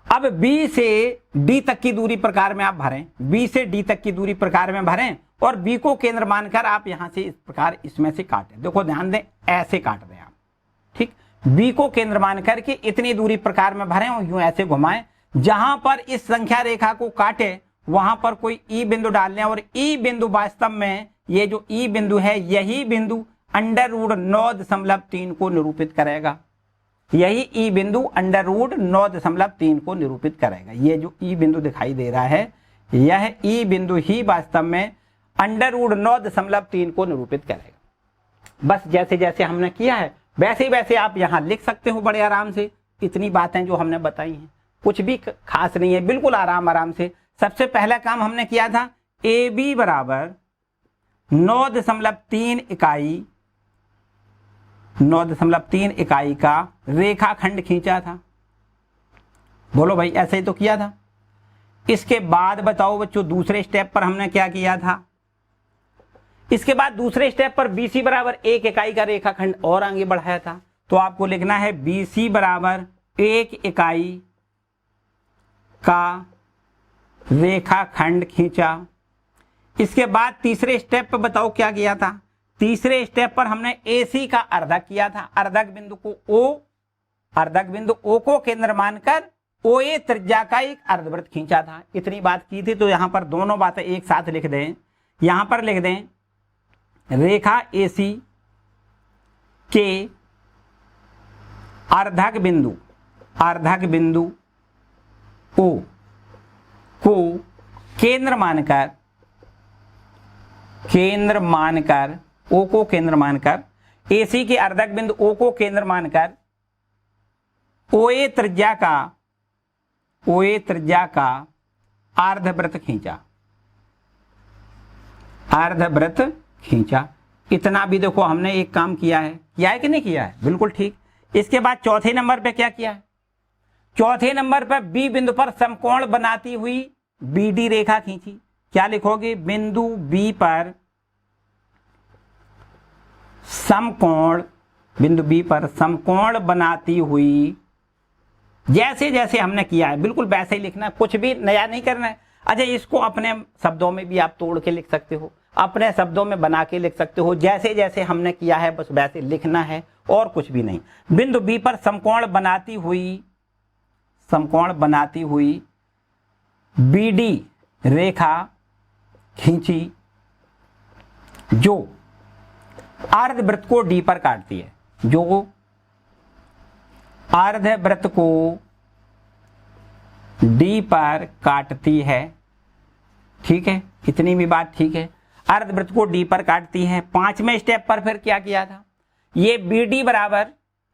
अब बी से डी तक की दूरी प्रकार में आप भरें, बी से डी तक की दूरी प्रकार में भरें और बी को केंद्र मानकर आप यहां से इस प्रकार इसमें से काटें। देखो ध्यान दें, ऐसे काट दें आप। ठीक, बी को केंद्र मान करके इतनी दूरी प्रकार में भरें और यूं ऐसे घुमाएं। जहां पर इस संख्या रेखा को काटे वहां पर कोई ई बिंदु डाल लें और ई बिंदु वास्तव में ये जो ई बिंदु है यही बिंदु √9.3 को निरूपित करेगा। यही ई बिंदु √9.3 को निरूपित करेगा। ये जो ई बिंदु दिखाई दे रहा है यह ई बिंदु ही वास्तव में √9.3 को निरूपित करेगा। बस जैसे जैसे हमने किया है वैसे वैसे आप यहां लिख सकते हो बड़े आराम से। इतनी बातें जो हमने बताई हैं कुछ भी खास नहीं है, बिल्कुल आराम आराम से। सबसे पहला काम हमने किया था ए बी बराबर 9.3 इकाई 9.3 इकाई का रेखाखंड खींचा था। बोलो भाई, ऐसे ही तो किया था। इसके बाद बताओ बच्चों दूसरे स्टेप पर हमने क्या किया था? इसके बाद दूसरे स्टेप पर BC बराबर 1 इकाई का रेखाखंड और आगे बढ़ाया था। तो आपको लिखना है BC बराबर 1 इकाई का रेखाखंड खींचा। इसके बाद तीसरे स्टेप पर बताओ क्या किया था। तीसरे स्टेप पर हमने AC का अर्धक किया था। अर्धक बिंदु O को केंद्र मानकर OA त्रिज्या का एक अर्धवृत्त खींचा था। इतनी बात की थी, तो यहां पर दोनों बातें एक साथ लिख दें। यहां पर लिख दें रेखा AC के अर्धक बिंदु O को केंद्र मानकर O को केंद्र मानकर AC के अर्धक बिंदु O को केंद्र मानकर OA त्रिज्या का अर्धवृत्त खींचा। इतना भी देखो हमने एक काम किया है कि नहीं किया है, बिल्कुल ठीक। इसके बाद चौथे नंबर पे क्या किया है। चौथे नंबर पर B बिंदु पर समकोण बनाती हुई BD रेखा खींची। क्या लिखोगे, बिंदु B पर समकोण बनाती हुई, जैसे जैसे हमने किया है बिल्कुल वैसे ही लिखना है, कुछ भी नया नहीं करना है। अच्छा, इसको अपने शब्दों में भी आप तोड़ के लिख सकते हो, अपने शब्दों में बना के लिख सकते हो, जैसे जैसे हमने किया है बस वैसे लिखना है और कुछ भी नहीं। बिंदु B पर समकोण बनाती हुई BD रेखा खींची जो अर्धवृत्त को D पर काटती है, ठीक है, इतनी भी बात ठीक है। अर्धवृत्त को D पर काटती है। पांचवें स्टेप पर फिर क्या किया था, ये BD बराबर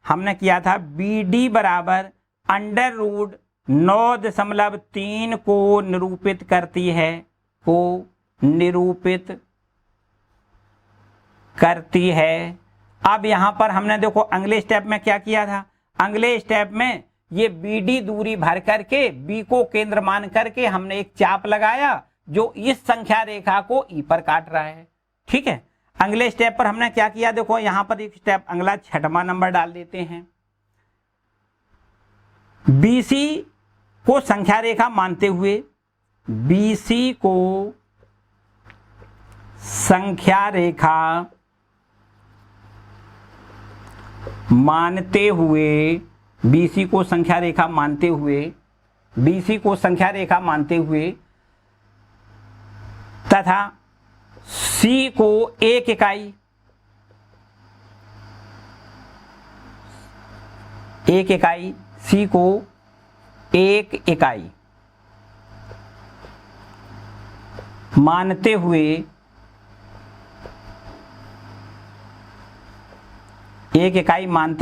हमने किया था, BD बराबर √9.3 को निरूपित करती है। अब यहां पर हमने देखो अगले स्टेप में क्या किया था। अगले स्टेप में ये BD दूरी भर करके B को केंद्र मान करके हमने एक चाप लगाया जो इस संख्या रेखा को E पर काट रहा है। ठीक है, अगले स्टेप पर हमने क्या किया, देखो यहां पर एक स्टेप अगला 6वां नंबर डाल देते हैं। BC को संख्या रेखा मानते हुए BC को संख्या रेखा मानते हुए तथा C को एक इकाई मानते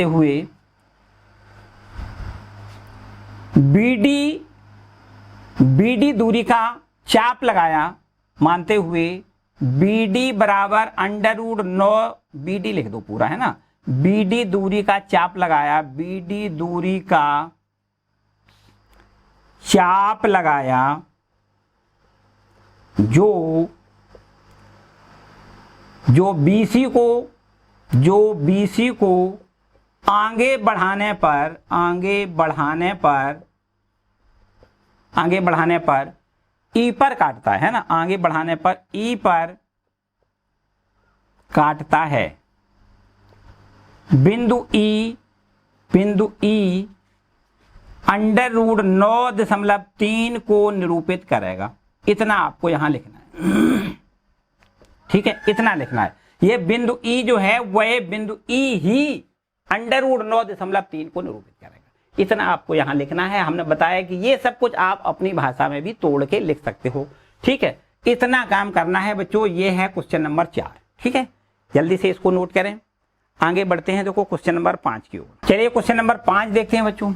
हुए BD दूरी का चाप लगाया, मानते हुए BD बराबर √9, BD लिख दो पूरा, है ना, BD दूरी का चाप लगाया, BD दूरी का चाप लगाया जो BC को आगे बढ़ाने पर E पर काटता है ना, आगे बढ़ाने पर E पर काटता है। बिंदु E √9.3 को निरूपित करेगा। इतना आपको यहां लिखना है। ठीक है, इतना लिखना है। ये बिंदु E जो है वह बिंदु E ही √9.3 को निरूपित करेगा। इतना आपको यहां लिखना है। हमने बताया कि ये सब कुछ आप अपनी भाषा में भी तोड़ के लिख सकते हो। ठीक है, इतना काम करना है बच्चों। ये है क्वेश्चन नंबर 4। ठीक है, जल्दी से इसको नोट करें। आगे बढ़ते हैं, देखो क्वेश्चन नंबर 5 की ओर। चलिए क्वेश्चन नंबर 5 देखते हैं बच्चों।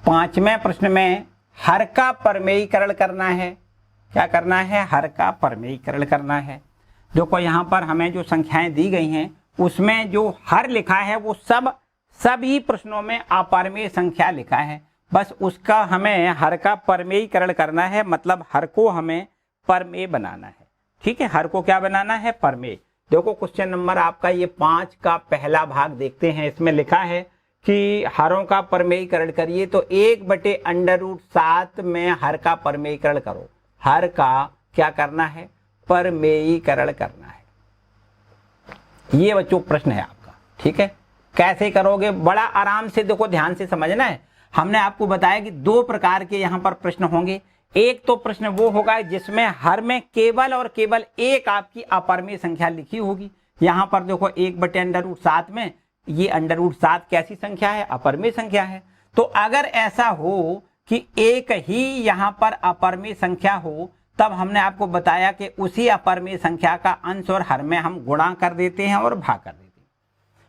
5वें प्रश्न में हर का परमेयीकरण करना है। क्या करना है, हर का परमेयीकरण करना है। देखो यहाँ पर हमें जो संख्याएं दी गई हैं उसमें जो हर लिखा है वो सभी प्रश्नों में अपरमेय संख्या लिखा है। बस उसका हमें हर का परमेयीकरण करना है, मतलब हर को हमें परमेय बनाना है। ठीक है, हर को क्या बनाना है, परमेय। देखो क्वेश्चन नंबर आपका ये 5 का पहला भाग देखते हैं। इसमें लिखा है कि हरों का परमेयीकरण करिए, तो 1/√7 में हर का परमेयीकरण करो। हर का क्या करना है? परमेयीकरण करना है। ये बच्चों प्रश्न है आपका, ठीक है। कैसे करोगे? बड़ा आराम से देखो, ध्यान से समझना है। हमने आपको बताया कि 2 प्रकार के यहाँ पर प्रश्न होंगे। एक तो प्रश्न वो होगा जिसमें हर में केवल और केवल एक आपकी अपरिमेय संख्या लिखी होगी। यहाँ पर देखो 1/√7 में ये √7 कैसी संख्या है? अपरिमेय संख्या है। तो अगर ऐसा हो कि एक ही यहाँ पर अपरिमेय संख्या हो, तब हमने आपको बताया कि उसी अपरिमेय संख्या का अंश और हर में हम गुणा कर देते हैं और भाग कर देते हैं।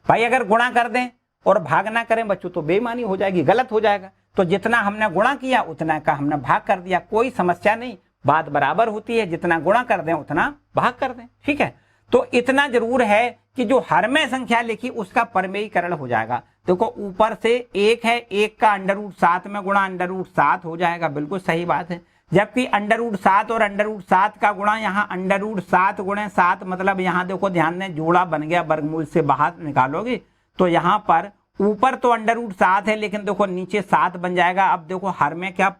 भाई अगर गुणा कर दें और भाग ना करें बच्चों तो बेईमानी हो जाएगी, गलत हो जाएगा। तो जितना हमने गुणा किया उतना का हमने भाग कर दिया, कोई समस्या नहीं, बात बराबर होती है। जितना गुणा कर दें उतना भाग कर दें, ठीक है। तो इतना जरूर है कि जो हर में संख्या लिखी उसका परमेयीकरण हो जाएगा। देखो ऊपर से 1 है, 1 का √7 में गुणा √7 हो जाएगा, बिल्कुल सही बात है। जबकि √7 और √7 का गुणा यहाँ √7 × 7 मतलब यहाँ देखो ध्यान दें, जोड़ा बन गया, वर्गमूल से बाहर निकालोगे तो यहाँ पर ऊपर तो √7 है लेकिन देखो नीचे 7 बन जाएगा। अब देखो हर में क्या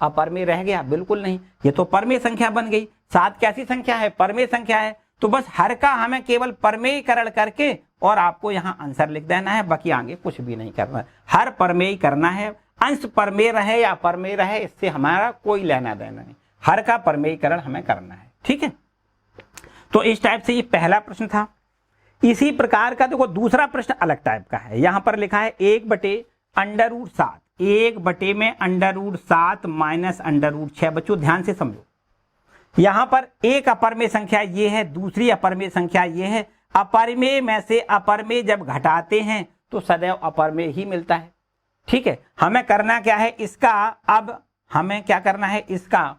अपरिमेय रह गया? बिल्कुल नहीं, ये तो परमेय संख्या बन गई। 7 कैसी संख्या है? परमेय संख्या है। तो बस हर का हमें केवल परमेयीकरण करके और आपको यहाँ आंसर लिख देना है, बाकी आगे कुछ भी नहीं करना है। हर परमेय करना है, अंश परमेय रहे या अपरमेय रहे इससे हमारा कोई लेना देना नहीं, हर का परमेयीकरण हमें करना है, ठीक है। तो इस टाइप से ये पहला प्रश्न था। इसी प्रकार का देखो दूसरा प्रश्न अलग टाइप का है। यहां पर लिखा है 1/√7, 1 में √7 माइनस √6। बच्चों ध्यान से समझो, यहां पर एक अपरिमेय संख्या ये है, दूसरी अपरिमेय संख्या ये है। अपरिमेय में से अपरिमेय जब घटाते हैं तो सदैव अपरिमेय ही मिलता है, ठीक है। हमें करना क्या है इसका? अब हमें क्या करना है? इसका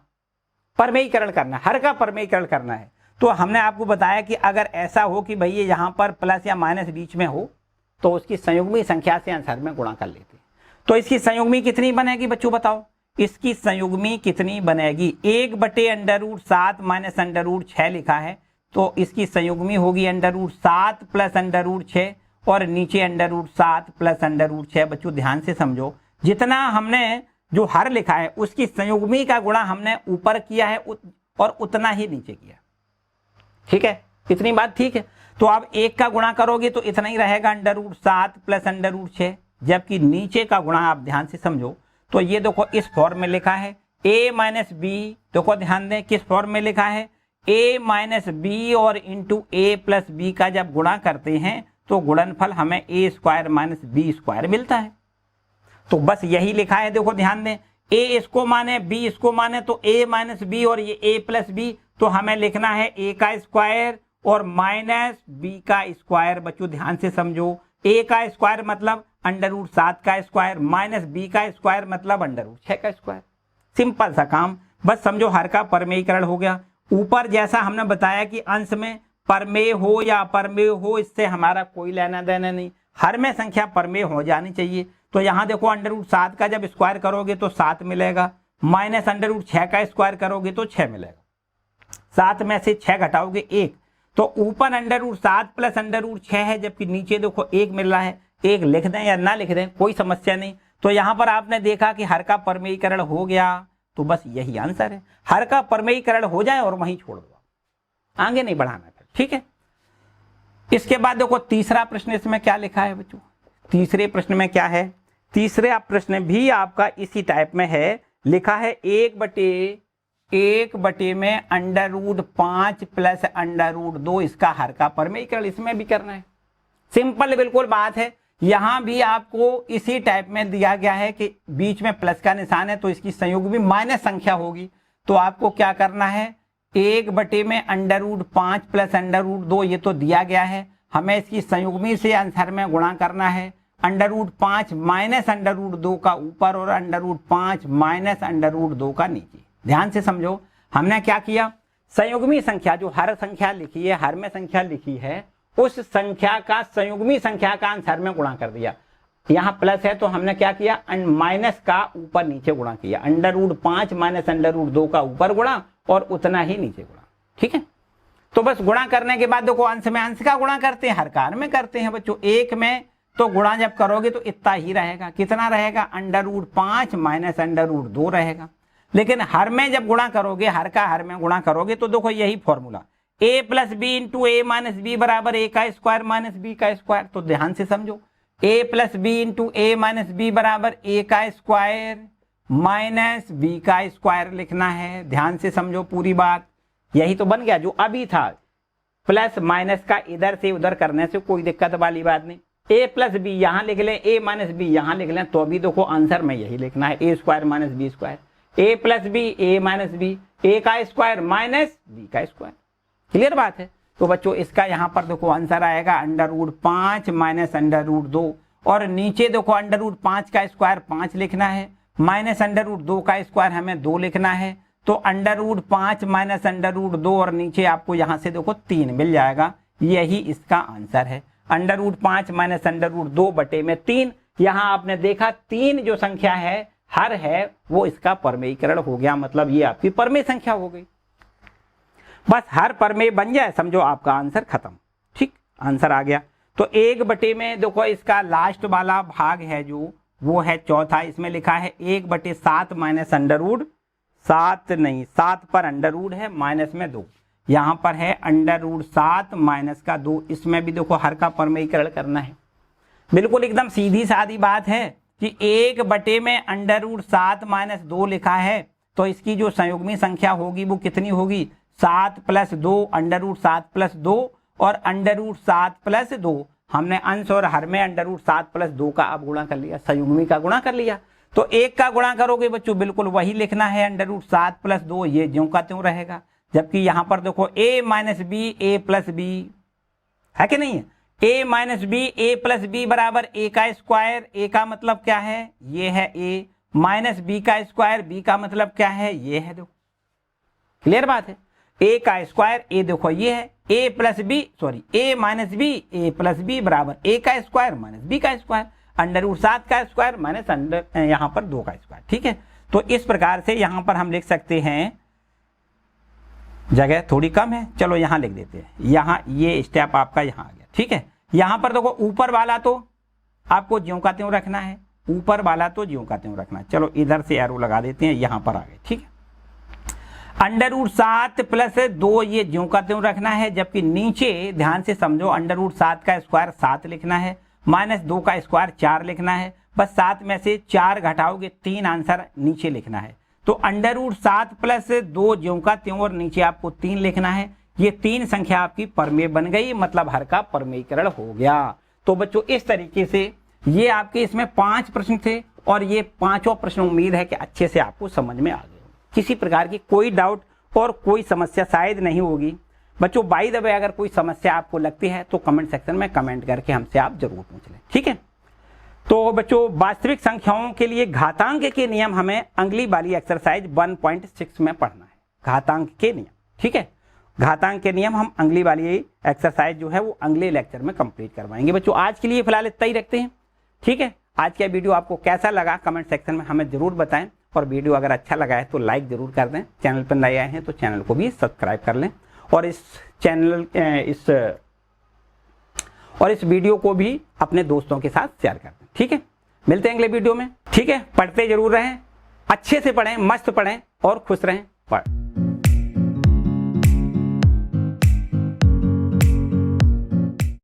परमेयीकरण करना है, हर का परमेयीकरण करना है। तो हमने आपको बताया कि अगर ऐसा हो कि भाई ये यहाँ पर प्लस या माइनस बीच में हो तो उसकी संयुग्मी संख्या से आंसर में गुणा कर लेते हैं। तो इसकी संयुग्मी कितनी बनेगी बच्चों बताओ? इसकी संयुग्मी कितनी बनेगी? 1/√7 माइनस √6 लिखा है, तो इसकी संयुग्मी होगी √7 प्लस √6 और नीचे √7 प्लस √6। बच्चों ध्यान से समझो, जितना हमने जो हर लिखा है उसकी संयुग्मी का गुणा हमने ऊपर किया है और उतना ही नीचे किया, ठीक है। इतनी बात ठीक है। तो आप 1 का गुणा करोगे तो इतना ही रहेगा √7 प्लस √6, जबकि नीचे का गुणा आप ध्यान से समझो तो ये देखो इस फॉर्म में लिखा है a माइनस बी। देखो ध्यान दें किस फॉर्म में लिखा है, a माइनस बी और इंटू a प्लस बी का जब गुणा करते हैं तो गुणनफल हमें a² माइनस b² मिलता है। तो बस यही लिखा है। देखो ध्यान दें, a इसको माने b इसको माने तो a माइनस बी और ये a प्लस बी, तो हमें लिखना है a का स्क्वायर और माइनस b का स्क्वायर। बच्चों ध्यान से समझो, a का स्क्वायर मतलब √7 का स्क्वायर माइनस b का स्क्वायर मतलब √6 का स्क्वायर। सिंपल सा काम, बस समझो हर का परमेयीकरण हो गया। ऊपर जैसा हमने बताया कि अंश में परमेय हो या अपरमेय हो इससे हमारा कोई लेना देना नहीं, हर में संख्या परमेय हो जानी चाहिए। तो यहाँ देखो √7 का जब स्क्वायर करोगे तो 7 मिलेगा, माइनस √6 का स्क्वायर करोगे तो 6 मिलेगा, 7 में से 6 घटाओगे 1, तो ऊपर √7 प्लस √6 है जबकि नीचे देखो 1 मिल रहा है। 1 लिख दें या ना लिख दें कोई समस्या नहीं। तो यहाँ पर आपने देखा कि हर का परमेयीकरण हो गया, तो बस यही आंसर है। हर का परमेयीकरण हो जाए और वहीं छोड़ दो, आगे नहीं बढ़ाना फिर, ठीक है। इसके बाद देखो तीसरा प्रश्न इसमें क्या लिखा है बच्चों? तीसरे प्रश्न में क्या है? तीसरा प्रश्न भी आपका इसी टाइप में है, लिखा है 1/1 में √5 प्लस √2 इसका हर का परमेयीकरण इसमें भी करना है। सिंपल बिल्कुल बात है। यहां भी आपको इसी टाइप में दिया गया है कि बीच में प्लस का निशान है तो इसकी संयुग्मी माइनस संख्या होगी। तो आपको क्या करना है, 1/में √5 प्लस √2 ये तो दिया गया है, हमें इसकी संयुग्मी से आंसर में गुणा करना है। √5 माइनस √2 का ऊपर और √5 माइनस √2 का नीचे। ध्यान से समझो, हमने क्या किया, संयुग्मी संख्या जो हर संख्या लिखी है, हर में संख्या लिखी है, उस संख्या का संयुग्मी संख्या का आंसर में गुणा कर दिया। यहाँ प्लस है तो हमने क्या किया, माइनस का ऊपर नीचे गुणा किया। √5 माइनस √2 का ऊपर गुणा और उतना ही नीचे गुणा, ठीक है। तो बस गुणा करने के बाद देखो अंश में अंश का गुणा करते हैं, हर का हर में करते हैं बच्चों। 1 में तो गुणा जब करोगे तो इतना ही रहेगा। कितना रहेगा? √5 माइनस √2 रहेगा। लेकिन हर में जब गुणा करोगे, हर का हर में गुणा करोगे तो देखो यही formula, a plus B into A minus B बराबर a का स्क्वायर माइनस बी का स्क्वायर। तो ध्यान से समझो, a plus B into A minus B बराबर a का स्क्वायर माइनस बी का स्क्वायर लिखना है। ध्यान से समझो पूरी बात, यही तो बन गया जो अभी था। प्लस माइनस का इधर से उधर करने से कोई दिक्कत वाली बात नहीं। a प्लस बी यहां लिख लें, a माइनस बी यहां लिख लें, तो अभी देखो आंसर में यही लिखना है, a square minus B square. a plus B, a minus B, a का स्क्वायर माइनस b का स्क्वायर। क्लियर बात है? तो बच्चों इसका यहाँ पर देखो आंसर आएगा √5 माइनस √2, और नीचे देखो √5 का स्क्वायर 5 लिखना है, माइनस √2 का स्क्वायर हमें 2 लिखना है। तो √5 माइनस √2 और नीचे आपको यहाँ से देखो 3 मिल जाएगा। यही इसका आंसर है, √5 माइनस √2 बटे में 3। यहाँ आपने देखा 3 जो संख्या है, हर है, वो इसका परमेयीकरण हो गया, मतलब ये आपकी परमेय संख्या हो गई। बस हर परमेय बन जाए, समझो आपका आंसर खत्म। ठीक, आंसर आ गया। तो 1 बटे में देखो इसका लास्ट वाला भाग है जो, वो है चौथा। इसमें लिखा है 1/7 माइनस √7 नहीं, 7 पर अंडर है, माइनस में 2, यहाँ पर है √7 माइनस का 2। इसमें भी देखो हर का परमेयीकरण करना है। बिल्कुल एकदम सीधी सादी बात है कि 1 बटे में √7 माइनस 2 लिखा है, तो इसकी जो संयुग्मी संख्या होगी वो कितनी होगी? 7 प्लस 2, √7 प्लस 2 और √7 प्लस 2। हमने अंश और हर में √7 प्लस 2 का अब गुणा कर लिया, संयुग्मी का गुणा कर लिया। तो 1 का गुणा करोगे बच्चों, बिल्कुल वही लिखना है, √7 प्लस 2, ये ज्यों का त्यों रहेगा। जबकि यहां पर देखो a minus B, a plus B है कि नहीं है? a minus B, a plus B बराबर a का स्क्वायर। a का मतलब क्या है? ये है a, माइनस b का स्क्वायर, b का मतलब क्या है? ये है। देखो क्लियर बात है, a का स्क्वायर, a देखो ये है, a plus B, sorry a minus B, a plus B बराबर a का स्क्वायर माइनस b का स्क्वायर, √7 का स्क्वायर माइनस यहाँ पर 2 का स्क्वायर। ठीक है, तो इस प्रकार से यहाँ पर हम लिख सकते हैं। जगह थोड़ी कम है, चलो यहाँ लिख देते हैं। यहाँ ये स्टेप आपका यहाँ आ गया। ठीक है, यहाँ पर देखो ऊपर वाला तो आपको ज्यों का त्यों रखना है, ऊपर वाला तो ज्यों का त्यों रखना है। चलो इधर से एरो लगा देते हैं, यहाँ पर आ गए। ठीक है, √7 प्लस 2 ये ज्यों का त्यों रखना है, जबकि नीचे ध्यान से समझो √7 का स्क्वायर 7 लिखना है, माइनस 2 का स्क्वायर 4 लिखना है। बस 7 में से 4 घटाओगे 3 आंसर नीचे लिखना है। तो √7 प्लस 2 ज्यों का त्यों और नीचे आपको 3 लिखना है। ये 3 संख्या आपकी परमेय बन गई, मतलब हर का परमेयीकरण हो गया। तो बच्चों इस तरीके से ये आपके इसमें 5 प्रश्न थे, और ये 5वां प्रश्न उम्मीद है कि अच्छे से आपको समझ में आ गए। किसी प्रकार की कोई डाउट और कोई समस्या शायद नहीं होगी। बच्चों बाय द वे अगर कोई समस्या आपको लगती है तो कमेंट सेक्शन में कमेंट करके हमसे आप जरूर पूछ लें। ठीक है, तो बच्चों वास्तविक संख्याओं के लिए घातांक के नियम हमें अगली वाली एक्सरसाइज 1.6 में पढ़ना है। घातांक के नियम, ठीक है, घातांक के नियम हम अगली वाली एक्सरसाइज जो है वो अगले लेक्चर में कंप्लीट करवाएंगे। बच्चों आज के लिए फिलहाल इतना ही रखते हैं। ठीक है, आज का वीडियो आपको कैसा लगा कमेंट सेक्शन में हमें जरूर बताएं, और वीडियो अगर अच्छा लगा है तो लाइक जरूर कर दें। चैनल पर नए आए हैं तो चैनल को भी सब्सक्राइब कर लें, और इस वीडियो को भी अपने दोस्तों के साथ शेयर कर दें। ठीक है, मिलते हैं अगले वीडियो में। ठीक है, पढ़ते जरूर रहें, अच्छे से पढ़ें, मस्त पढ़ें और खुश रहें।